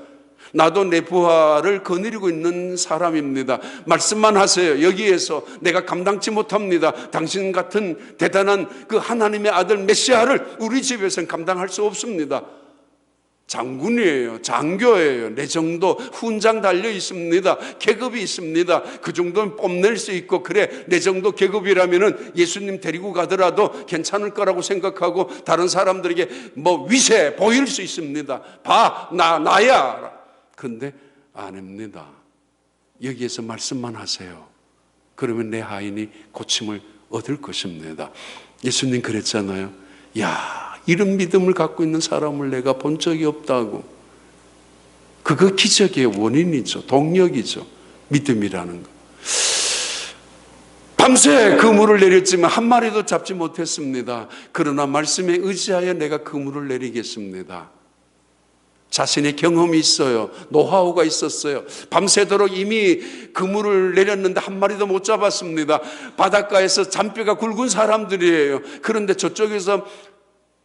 나도 내 부하를 거느리고 있는 사람입니다. 말씀만 하세요. 여기에서 내가 감당치 못합니다. 당신 같은 대단한 그 하나님의 아들 메시아를 우리 집에서는 감당할 수 없습니다. 장군이에요. 장교예요. 내정도 훈장 달려 있습니다. 계급이 있습니다. 그 정도는 뽐낼 수 있고, 그래 내정도 계급이라면은 예수님 데리고 가더라도 괜찮을 거라고 생각하고 다른 사람들에게 뭐 위세 보일 수 있습니다. 봐, 나야. 근데 아닙니다. 여기에서 말씀만 하세요. 그러면 내 하인이 고침을 얻을 것입니다. 예수님 그랬잖아요. 야, 이런 믿음을 갖고 있는 사람을 내가 본 적이 없다고. 그거 기적의 원인이죠. 동력이죠. 믿음이라는 거. 밤새 그물을 내렸지만 한 마리도 잡지 못했습니다. 그러나 말씀에 의지하여 내가 그물을 내리겠습니다. 자신의 경험이 있어요. 노하우가 있었어요. 밤새도록 이미 그물을 내렸는데 한 마리도 못 잡았습니다. 바닷가에서 잔뼈가 굵은 사람들이에요. 그런데 저쪽에서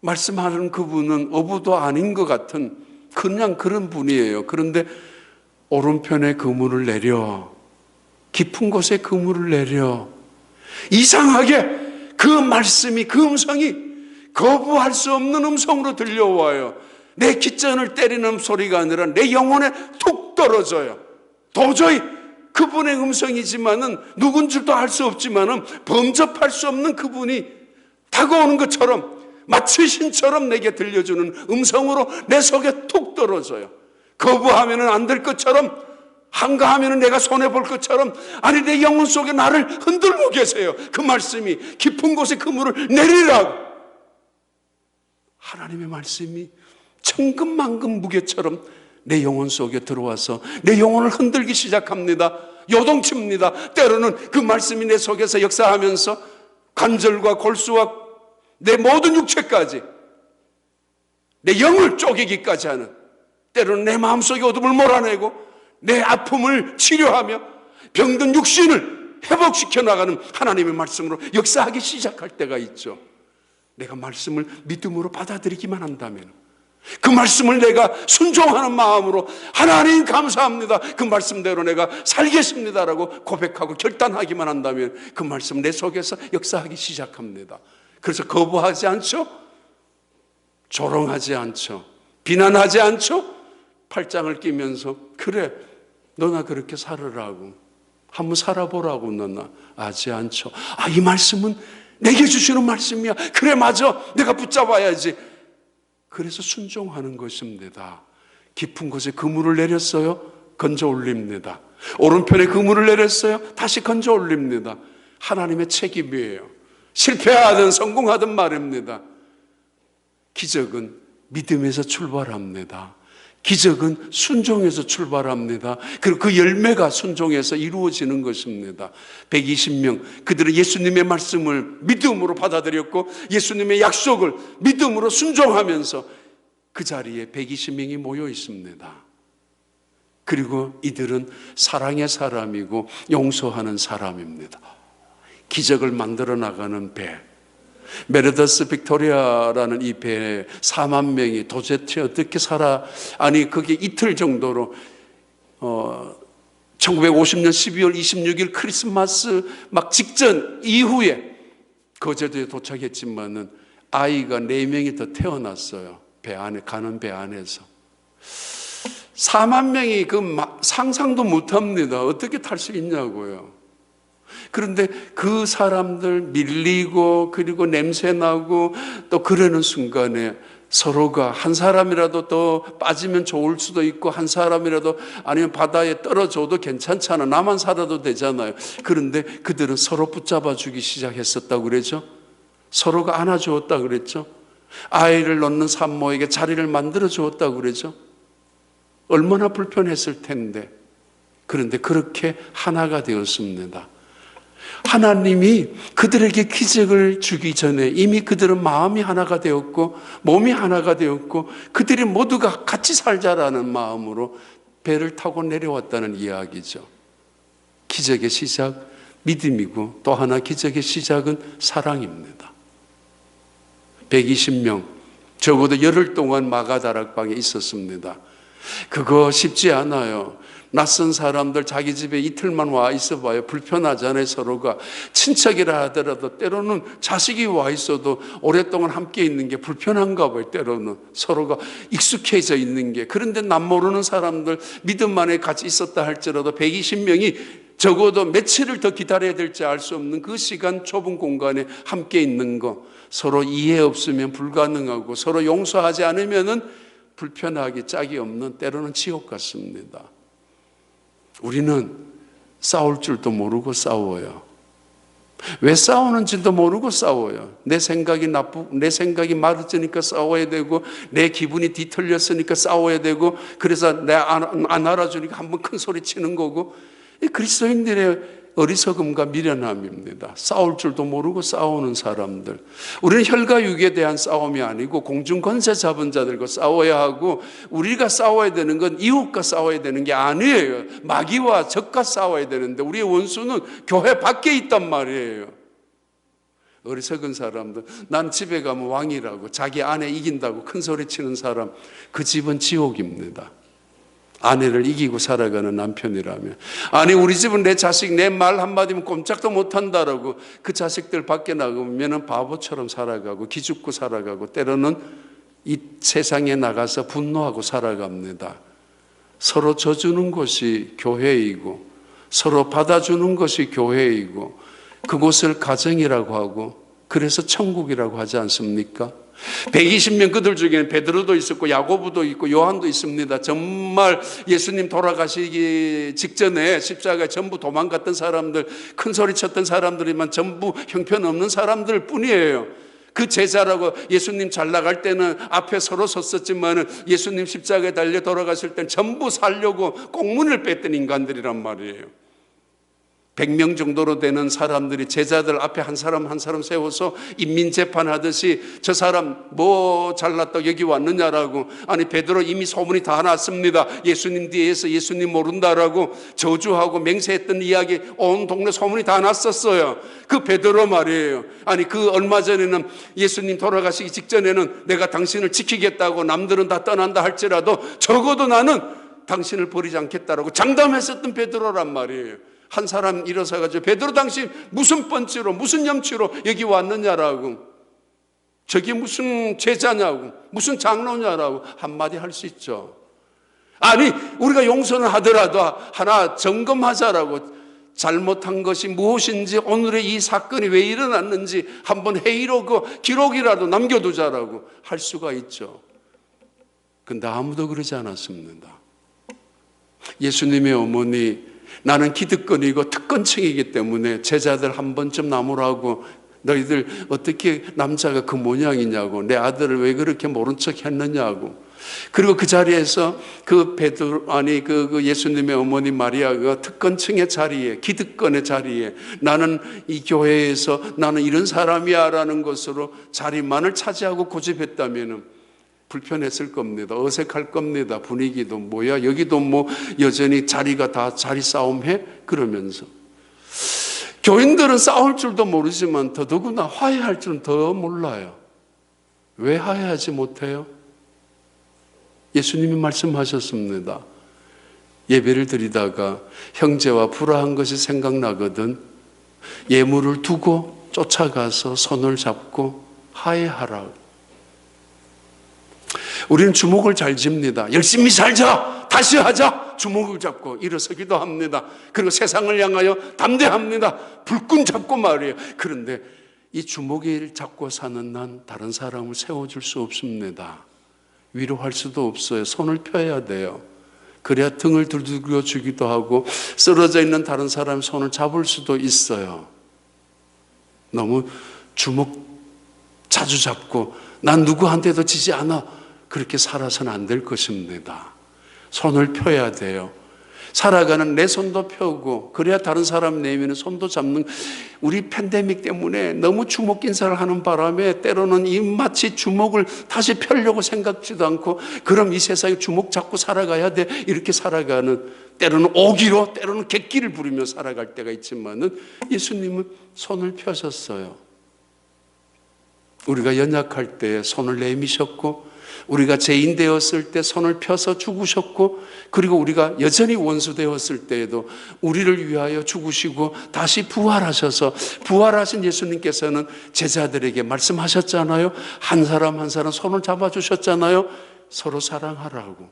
말씀하는 그분은 어부도 아닌 것 같은 그냥 그런 분이에요. 그런데 오른편에 그물을 내려, 깊은 곳에 그물을 내려, 이상하게 그 말씀이, 그 음성이 거부할 수 없는 음성으로 들려와요. 내 귓전을 때리는 소리가 아니라 내 영혼에 툭 떨어져요. 도저히 그분의 음성이지만은 누군 줄도 알 수 없지만은 범접할 수 없는 그분이 다가오는 것처럼 마치 신처럼 내게 들려주는 음성으로 내 속에 툭 떨어져요. 거부하면은 안 될 것처럼, 한가하면은 내가 손해볼 것처럼, 아니 내 영혼 속에 나를 흔들고 계세요. 그 말씀이 깊은 곳에 그물을 내리라고. 하나님의 말씀이 천근만근 무게처럼 내 영혼 속에 들어와서 내 영혼을 흔들기 시작합니다. 요동칩니다. 때로는 그 말씀이 내 속에서 역사하면서 관절과 골수와 내 모든 육체까지, 내 영을 쪼개기까지 하는, 때로는 내 마음속의 어둠을 몰아내고 내 아픔을 치료하며 병든 육신을 회복시켜 나가는 하나님의 말씀으로 역사하기 시작할 때가 있죠. 내가 말씀을 믿음으로 받아들이기만 한다면, 그 말씀을 내가 순종하는 마음으로 하나님 감사합니다, 그 말씀대로 내가 살겠습니다라고 고백하고 결단하기만 한다면 그 말씀 내 속에서 역사하기 시작합니다. 그래서 거부하지 않죠, 조롱하지 않죠, 비난하지 않죠. 팔짱을 끼면서 그래 너나 그렇게 살으라고, 한번 살아보라고 너나 하지 않죠. 아, 이 말씀은 내게 주시는 말씀이야. 그래 맞아, 내가 붙잡아야지. 그래서 순종하는 것입니다. 깊은 곳에 그물을 내렸어요, 건져 올립니다. 오른편에 그물을 내렸어요, 다시 건져 올립니다. 하나님의 책임이에요. 실패하든 성공하든 말입니다. 기적은 믿음에서 출발합니다. 기적은 순종에서 출발합니다. 그리고 그 열매가 순종에서 이루어지는 것입니다. 120명, 그들은 예수님의 말씀을 믿음으로 받아들였고 예수님의 약속을 믿음으로 순종하면서 그 자리에 120명이 모여 있습니다. 그리고 이들은 사랑의 사람이고 용서하는 사람입니다. 기적을 만들어 나가는 배, 메르더스 빅토리아라는 이 배에 4만 명이 도대체 어떻게 살아, 아니 그게 이틀 정도로 1950년 12월 26일 크리스마스 막 직전 이후에 거제도에 도착했지만은 아이가 4명이 더 태어났어요. 배 안에, 가는 배 안에서 4만 명이 상상도 못합니다. 어떻게 탈 수 있냐고요. 그런데 그 사람들 밀리고 그리고 냄새나고 또 그러는 순간에 서로가 한 사람이라도 더 빠지면 좋을 수도 있고 한 사람이라도 아니면 바다에 떨어져도 괜찮잖아, 나만 살아도 되잖아요. 그런데 그들은 서로 붙잡아 주기 시작했었다고 그러죠. 서로가 안아주었다고 그랬죠. 아이를 놓는 산모에게 자리를 만들어 주었다고 그러죠. 얼마나 불편했을 텐데. 그런데 그렇게 하나가 되었습니다. 하나님이 그들에게 기적을 주기 전에 이미 그들은 마음이 하나가 되었고 몸이 하나가 되었고 그들이 모두가 같이 살자라는 마음으로 배를 타고 내려왔다는 이야기죠. 기적의 시작, 믿음이고 또 하나 기적의 시작은 사랑입니다. 120명, 적어도 열흘 동안 마가다락방에 있었습니다. 그거 쉽지 않아요. 낯선 사람들 자기 집에 이틀만 와 있어봐요. 불편하잖아요. 서로가 친척이라 하더라도 때로는 자식이 와 있어도 오랫동안 함께 있는 게 불편한가 봐요. 때로는 서로가 익숙해져 있는 게. 그런데 남 모르는 사람들 믿음 안에 같이 있었다 할지라도 120명이 적어도 며칠을 더 기다려야 될지 알 수 없는 그 시간, 좁은 공간에 함께 있는 거, 서로 이해 없으면 불가능하고 서로 용서하지 않으면은 불편하기 짝이 없는, 때로는 지옥 같습니다. 우리는 싸울 줄도 모르고 싸워요. 왜 싸우는지도 모르고 싸워요. 내 생각이 맞으니까 싸워야 되고, 내 기분이 뒤틀렸으니까 싸워야 되고, 그래서 내 안 알아주니까 한번 큰 소리 치는 거고, 이 그리스도인들의 어리석음과 미련함입니다. 싸울 줄도 모르고 싸우는 사람들. 우리는 혈과 육에 대한 싸움이 아니고 공중 권세 잡은 자들과 싸워야 하고, 우리가 싸워야 되는 건 이웃과 싸워야 되는 게 아니에요. 마귀와 적과 싸워야 되는데 우리의 원수는 교회 밖에 있단 말이에요. 어리석은 사람들, 난 집에 가면 왕이라고 자기 아내 이긴다고 큰 소리 치는 사람, 그 집은 지옥입니다. 아내를 이기고 살아가는 남편이라면, 아니 우리 집은 내 자식 내 말 한마디면 꼼짝도 못한다라고 그 자식들 밖에 나가면 바보처럼 살아가고 기죽고 살아가고, 때로는 이 세상에 나가서 분노하고 살아갑니다. 서로 져주는 것이 교회이고, 서로 받아주는 것이 교회이고, 그곳을 가정이라고 하고, 그래서 천국이라고 하지 않습니까? 120명 그들 중에는 베드로도 있었고 야고보도 있고 요한도 있습니다. 정말 예수님 돌아가시기 직전에 십자가에 전부 도망갔던 사람들, 큰 소리 쳤던 사람들이만 전부 형편없는 사람들 뿐이에요. 그 제자라고 예수님 잘 나갈 때는 앞에 서로 섰었지만 예수님 십자가에 달려 돌아가실 때는 전부 살려고 꽁문을 뺐던 인간들이란 말이에요. 100명 정도로 되는 사람들이 제자들 앞에 한 사람 한 사람 세워서 인민재판하듯이 저 사람 뭐 잘났다 여기 왔느냐라고, 아니 베드로 이미 소문이 다 났습니다. 예수님 뒤에서 예수님 모른다라고 저주하고 맹세했던 이야기 온 동네 소문이 다 났었어요. 그 베드로 말이에요. 아니 그 얼마 전에는 예수님 돌아가시기 직전에는 내가 당신을 지키겠다고, 남들은 다 떠난다 할지라도 적어도 나는 당신을 버리지 않겠다라고 장담했었던 베드로란 말이에요. 한 사람 일어서가지고 베드로 당신 무슨 번지로 무슨 염치로 여기 왔느냐라고, 저게 무슨 제자냐고 무슨 장로냐라고 한마디 할 수 있죠. 아니 우리가 용서는 하더라도 하나 점검하자라고, 잘못한 것이 무엇인지, 오늘의 이 사건이 왜 일어났는지 한번 회의로 그 기록이라도 남겨두자라고 할 수가 있죠. 근데 아무도 그러지 않았습니다. 예수님의 어머니, 나는 기득권이고 특권층이기 때문에 제자들 한 번쯤 나무라고, 너희들 어떻게 남자가 그 모양이냐고, 내 아들을 왜 그렇게 모른 척 했느냐고. 그리고 그 자리에서 그 베드로, 아니 그 예수님의 어머니 마리아가 특권층의 자리에, 기득권의 자리에, 나는 이 교회에서 나는 이런 사람이야 라는 것으로 자리만을 차지하고 고집했다면 불편했을 겁니다. 어색할 겁니다. 분위기도 뭐야 여기도 뭐 여전히 자리가 다 자리 싸움해? 그러면서 교인들은 싸울 줄도 모르지만 더더구나 화해할 줄은 더 몰라요. 왜 화해하지 못해요? 예수님이 말씀하셨습니다. 예배를 드리다가 형제와 불화한 것이 생각나거든 예물을 두고 쫓아가서 손을 잡고 화해하라. 우리는 주목을 잘 집니다. 열심히 살자, 다시 하자, 주목을 잡고 일어서기도 합니다. 그리고 세상을 향하여 담대합니다. 불끈 잡고 말이에요. 그런데 이 주목을 잡고 사는 난 다른 사람을 세워줄 수 없습니다. 위로할 수도 없어요. 손을 펴야 돼요. 그래야 등을 두들겨 주기도 하고 쓰러져 있는 다른 사람의 손을 잡을 수도 있어요. 너무 주목 자주 잡고 난 누구한테도 지지 않아, 그렇게 살아서는 안 될 것입니다. 손을 펴야 돼요. 살아가는 내 손도 펴고, 그래야 다른 사람 내면은 손도 잡는. 우리 팬데믹 때문에 너무 주목 인사를 하는 바람에 때로는 입마치 주목을 다시 펴려고 생각지도 않고, 그럼 이 세상에 주목 잡고 살아가야 돼, 이렇게 살아가는, 때로는 오기로 때로는 객기를 부리며 살아갈 때가 있지만은 예수님은 손을 펴셨어요. 우리가 연약할 때 손을 내미셨고, 우리가 죄인 되었을 때 손을 펴서 죽으셨고, 그리고 우리가 여전히 원수 되었을 때에도 우리를 위하여 죽으시고 다시 부활하셔서, 부활하신 예수님께서는 제자들에게 말씀하셨잖아요. 한 사람 한 사람 손을 잡아주셨잖아요. 서로 사랑하라고.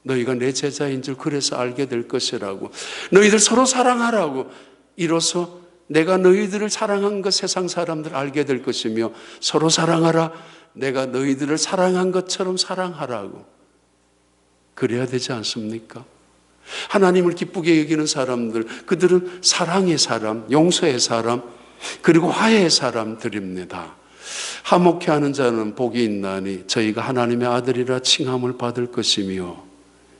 너희가 내 제자인 줄 그래서 알게 될 것이라고. 너희들 서로 사랑하라고. 이로써 내가 너희들을 사랑한 것 세상 사람들 알게 될 것이며, 서로 사랑하라. 내가 너희들을 사랑한 것처럼 사랑하라고. 그래야 되지 않습니까? 하나님을 기쁘게 여기는 사람들, 그들은 사랑의 사람, 용서의 사람, 그리고 화해의 사람들입니다. 화목케 하는 자는 복이 있나니 저희가 하나님의 아들이라 칭함을 받을 것이며,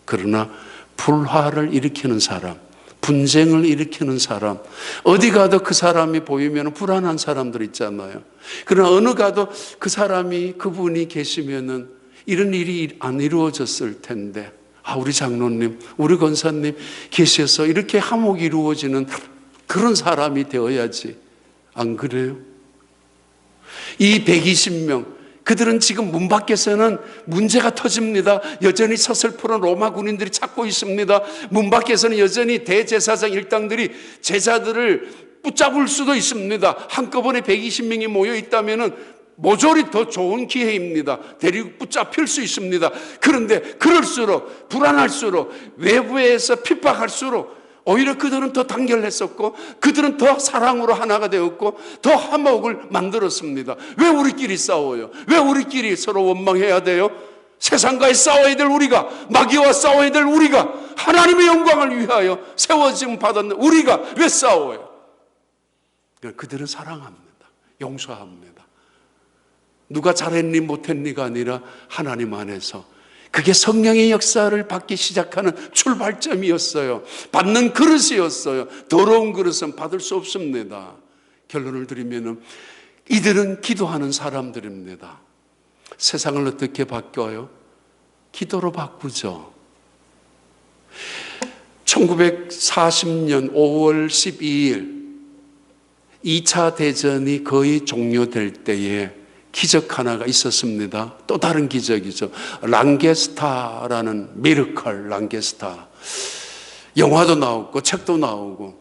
그러나 불화를 일으키는 사람, 분쟁을 일으키는 사람, 어디 가도 그 사람이 보이면 불안한 사람들 있잖아요. 그러나 어느 가도 그 사람이, 그분이 계시면은 이런 일이 안 이루어졌을 텐데, 우리 장로님, 우리 권사님 계셔서 이렇게 화목이 이루어지는 그런 사람이 되어야지. 안 그래요? 이 120명, 그들은 지금 문 밖에서는 문제가 터집니다. 여전히 서슬프런 로마 군인들이 찾고 있습니다. 문 밖에서는 여전히 대제사장 일당들이 제자들을 붙잡을 수도 있습니다. 한꺼번에 120명이 모여 있다면 모조리 더 좋은 기회입니다. 데리고 붙잡힐 수 있습니다. 그런데 그럴수록, 불안할수록, 외부에서 핍박할수록 오히려 그들은 더 단결했었고, 그들은 더 사랑으로 하나가 되었고, 더 화목을 만들었습니다. 왜 우리끼리 싸워요? 왜 우리끼리 서로 원망해야 돼요? 세상과의 싸워야 될 우리가, 마귀와 싸워야 될 우리가, 하나님의 영광을 위하여 세워짐 받았는 우리가 왜 싸워요? 그들은 사랑합니다. 용서합니다. 누가 잘했니 못했니가 아니라 하나님 안에서, 그게 성령의 역사를 받기 시작하는 출발점이었어요. 받는 그릇이었어요. 더러운 그릇은 받을 수 없습니다. 결론을 드리면 이들은 기도하는 사람들입니다. 세상을 어떻게 바꿔요? 기도로 바꾸죠. 1940년 5월 12일 2차 대전이 거의 종료될 때에 기적 하나가 있었습니다. 또 다른 기적이죠. 랑게스타라는 미러컬, 랑게스타. 영화도 나오고 책도 나오고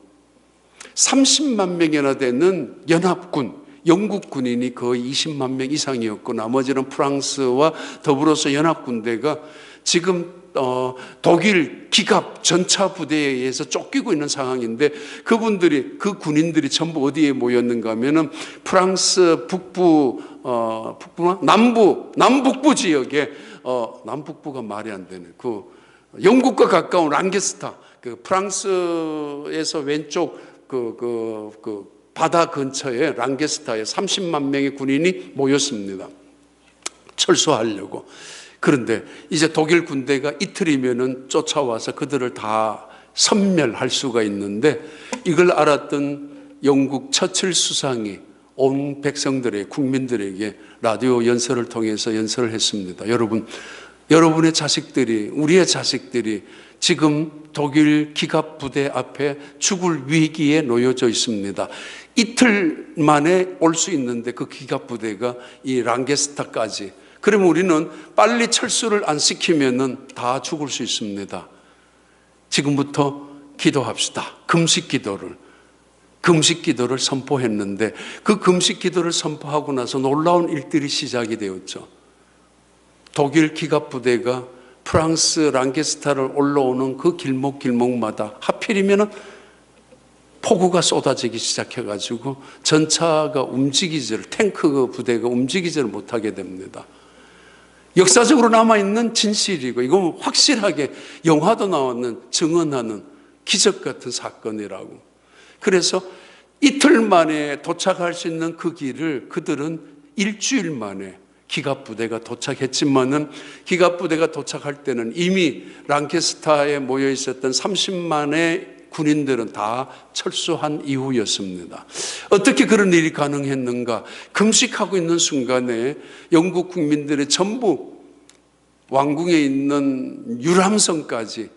30만 명이나 되는 연합군, 영국 군인이 거의 20만 명 이상이었고, 나머지는 프랑스와 더불어서 연합군대가 지금 독일 기갑 전차 부대에 의해서 쫓기고 있는 상황인데, 그 군인들이 전부 어디에 모였는가 하면은 프랑스 남북부 지역에, 남북부가 말이 안 되네. 그 영국과 가까운 랑게스타, 그 프랑스에서 왼쪽 그 바다 근처에 랑게스타에 30만 명의 군인이 모였습니다. 철수하려고. 그런데 이제 독일 군대가 이틀이면은 쫓아와서 그들을 다 섬멸할 수가 있는데, 이걸 알았던 영국 처칠 수상이 온 백성들의, 국민들에게 라디오 연설을 통해서 연설을 했습니다. 여러분의 자식들이, 우리의 자식들이 지금 독일 기갑 부대 앞에 죽을 위기에 놓여져 있습니다. 이틀 만에 올 수 있는데 그 기갑 부대가 이 랑게스타까지, 그러면 우리는 빨리 철수를 안 시키면은 다 죽을 수 있습니다. 지금부터 기도합시다. 금식 기도를 선포했는데, 그 금식 기도를 선포하고 나서 놀라운 일들이 시작이 되었죠. 독일 기갑 부대가 프랑스 랑게스타를 올라오는 그 길목마다 하필이면 폭우가 쏟아지기 시작해가지고 전차가 탱크 부대가 움직이지를 못하게 됩니다. 역사적으로 남아있는 진실이고, 이건 확실하게 영화도 나오는, 증언하는 기적 같은 사건이라고. 그래서 이틀 만에 도착할 수 있는 그 길을 그들은 일주일 만에 기갑부대가 도착했지만은, 기갑부대가 도착할 때는 이미 랑케스타에 모여 있었던 30만의 군인들은 다 철수한 이후였습니다. 어떻게 그런 일이 가능했는가? 금식하고 있는 순간에 영국 국민들의 전부, 왕궁에 있는 유람선까지,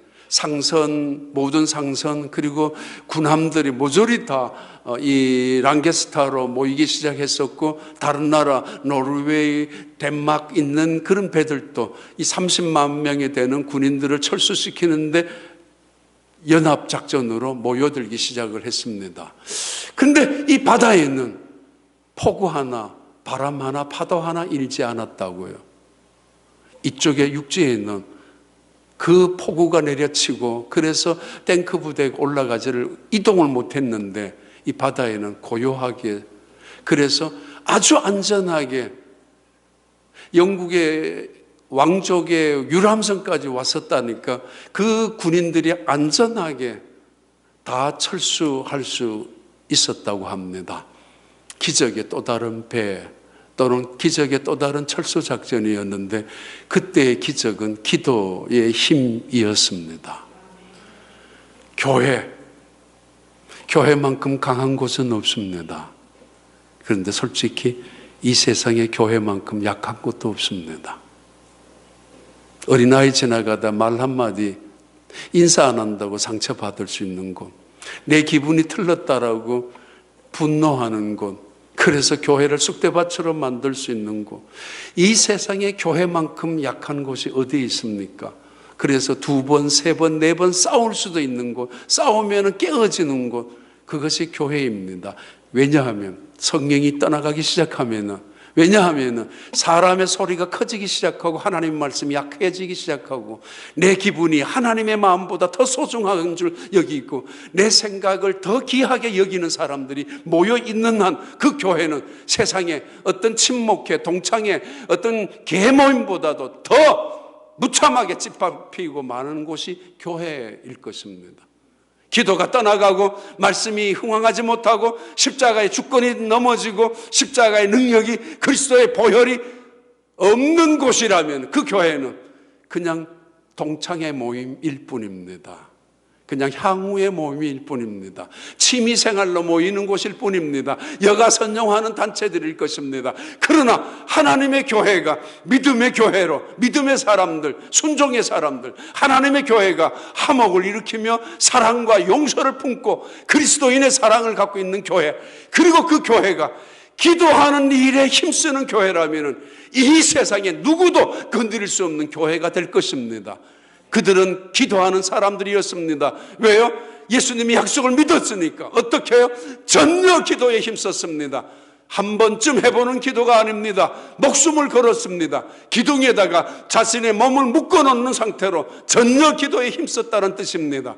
모든 상선, 그리고 군함들이 모조리 다 이 랑게스타로 모이기 시작했었고, 다른 나라 노르웨이, 덴마크 있는 그런 배들도 이 30만 명이 되는 군인들을 철수시키는데 연합작전으로 모여들기 시작을 했습니다. 근데 이 바다에는 폭우 하나, 바람 하나, 파도 하나 일지 않았다고요. 이쪽에 육지에는 그 폭우가 내려치고, 그래서 탱크 부대가 올라가지를 이동을 못했는데, 이 바다에는 고요하게, 그래서 아주 안전하게 영국의 왕족의 유람선까지 왔었다니까, 그 군인들이 안전하게 다 철수할 수 있었다고 합니다. 기적의 또 다른 배 또는 기적의 또 다른 철수 작전이었는데 그때의 기적은 기도의 힘이었습니다. 교회만큼 강한 곳은 없습니다. 그런데 솔직히 이 세상에 교회만큼 약한 곳도 없습니다. 어린아이 지나가다 말 한마디 인사 안 한다고 상처받을 수 있는 곳, 내 기분이 틀렸다라고 분노하는 곳, 그래서 교회를 쑥대밭으로 만들 수 있는 곳, 이 세상에 교회만큼 약한 곳이 어디 있습니까? 그래서 2번, 3번, 4번 싸울 수도 있는 곳, 싸우면 깨어지는 곳, 그것이 교회입니다. 왜냐하면 성령이 떠나가기 시작하면, 왜냐하면 사람의 소리가 커지기 시작하고 하나님의 말씀이 약해지기 시작하고 내 기분이 하나님의 마음보다 더 소중한 줄 여기고 내 생각을 더 귀하게 여기는 사람들이 모여있는 한 그 교회는 세상에 어떤 친목회, 동창회, 어떤 계모임보다도 더 무참하게 짓밟히고 많은 곳이 교회일 것입니다. 기도가 떠나가고 말씀이 흥황하지 못하고 십자가의 주권이 넘어지고 십자가의 능력이 그리스도의 보혈이 없는 곳이라면 그 교회는 그냥 동창회 모임일 뿐입니다. 그냥 향후의 모임일 뿐입니다. 취미생활로 모이는 곳일 뿐입니다. 여가 선용하는 단체들일 것입니다. 그러나 하나님의 교회가 믿음의 교회로, 믿음의 사람들, 순종의 사람들, 하나님의 교회가 화목을 일으키며 사랑과 용서를 품고 그리스도인의 사랑을 갖고 있는 교회, 그리고 그 교회가 기도하는 일에 힘쓰는 교회라면 이 세상에 누구도 건드릴 수 없는 교회가 될 것입니다. 그들은 기도하는 사람들이었습니다. 왜요? 예수님이 약속을 믿었으니까. 어떻게 해요? 전혀 기도에 힘썼습니다. 한 번쯤 해보는 기도가 아닙니다. 목숨을 걸었습니다. 기둥에다가 자신의 몸을 묶어놓는 상태로 전혀 기도에 힘썼다는 뜻입니다.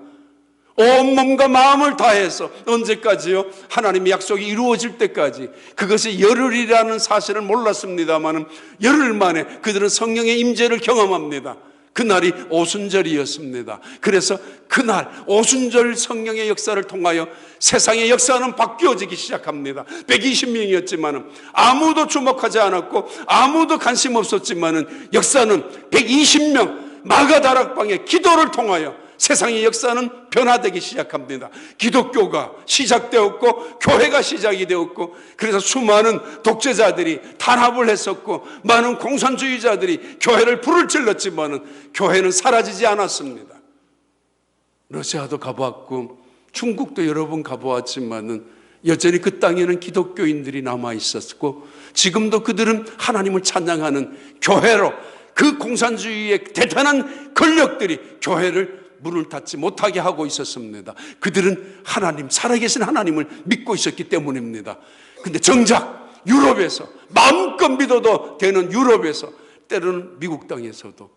온 몸과 마음을 다해서 언제까지요? 하나님의 약속이 이루어질 때까지. 그것이 열흘이라는 사실을 몰랐습니다만 열흘 만에 그들은 성령의 임재를 경험합니다. 그날이 오순절이었습니다. 그래서 그날 오순절 성령의 역사를 통하여 세상의 역사는 바뀌어지기 시작합니다. 120명이었지만 아무도 주목하지 않았고 아무도 관심 없었지만 역사는 120명 마가다락방의 기도를 통하여 세상의 역사는 변화되기 시작합니다. 기독교가 시작되었고 교회가 시작이 되었고 그래서 수많은 독재자들이 탄압을 했었고 많은 공산주의자들이 교회를 불을 질렀지만 교회는 사라지지 않았습니다. 러시아도 가보았고 중국도 여러 번 가보았지만 여전히 그 땅에는 기독교인들이 남아 있었고 지금도 그들은 하나님을 찬양하는 교회로 그 공산주의의 대단한 권력들이 교회를 문을 닫지 못하게 하고 있었습니다. 그들은 하나님, 살아계신 하나님을 믿고 있었기 때문입니다. 근데 정작 유럽에서 마음껏 믿어도 되는 유럽에서 때로는 미국 땅에서도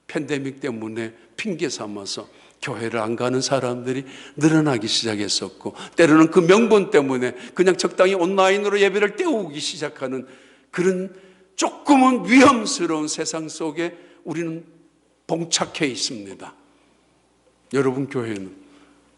팬데믹 때문에 핑계 삼아서 교회를 안 가는 사람들이 늘어나기 시작했었고 때로는 그 명분 때문에 그냥 적당히 온라인으로 예배를 때우기 시작하는 그런 조금은 위험스러운 세상 속에 우리는 봉착해 있습니다. 여러분 교회는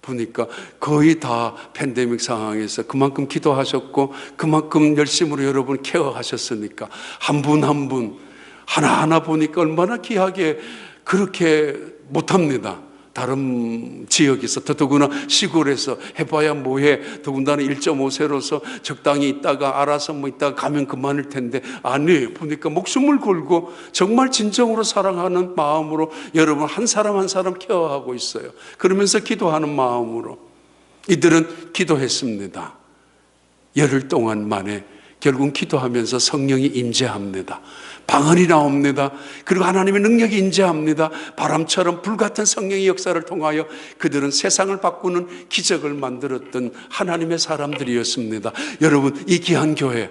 보니까 거의 다 팬데믹 상황에서 그만큼 기도하셨고 그만큼 열심으로 여러분 케어하셨으니까 한 분 한 분 하나하나 보니까 얼마나 귀하게 그렇게 못합니다. 다른 지역에서 더더구나 시골에서 해봐야 뭐해 더군다나 1.5세로서 적당히 있다가 알아서 뭐 있다가 가면 그만일 텐데 아니에요. 보니까 목숨을 걸고 정말 진정으로 사랑하는 마음으로 여러분 한 사람 한 사람 케어하고 있어요. 그러면서 기도하는 마음으로 이들은 기도했습니다. 열흘 동안 만에 결국 기도하면서 성령이 임재합니다. 방언이 나옵니다. 그리고 하나님의 능력이 임재합니다. 바람처럼 불같은 성령의 역사를 통하여 그들은 세상을 바꾸는 기적을 만들었던 하나님의 사람들이었습니다. 여러분 이 귀한 교회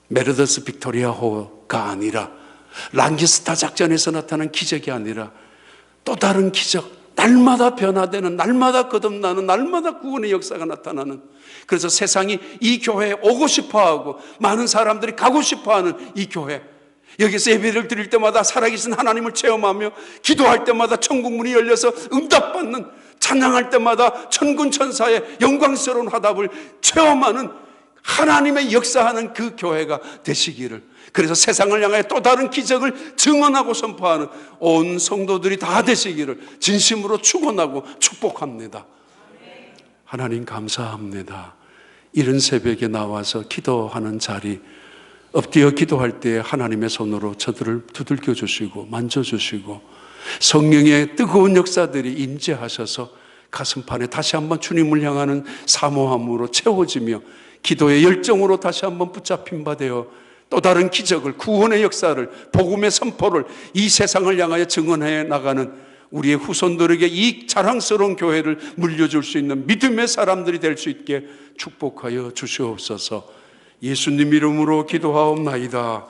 메르더스 빅토리아호가 아니라 랑기스타 작전에서 나타난 기적이 아니라 또 다른 기적, 날마다 변화되는, 날마다 거듭나는, 날마다 구원의 역사가 나타나는, 그래서 세상이 이 교회에 오고 싶어하고 많은 사람들이 가고 싶어하는 이 교회, 여기서 예배를 드릴 때마다 살아계신 하나님을 체험하며 기도할 때마다 천국 문이 열려서 응답받는 찬양할 때마다 천군 천사의 영광스러운 화답을 체험하는 하나님의 역사하는 그 교회가 되시기를, 그래서 세상을 향해 또 다른 기적을 증언하고 선포하는 온 성도들이 다 되시기를 진심으로 축원하고 축복합니다. 하나님 감사합니다. 이른 새벽에 나와서 기도하는 자리, 엎드려 기도할 때 하나님의 손으로 저들을 두들겨 주시고 만져주시고 성령의 뜨거운 역사들이 임재하셔서 가슴판에 다시 한번 주님을 향하는 사모함으로 채워지며 기도의 열정으로 다시 한번 붙잡힌 바 되어 또 다른 기적을, 구원의 역사를, 복음의 선포를 이 세상을 향하여 증언해 나가는 우리의 후손들에게 이 자랑스러운 교회를 물려줄 수 있는 믿음의 사람들이 될 수 있게 축복하여 주시옵소서. 예수님 이름으로 기도하옵나이다.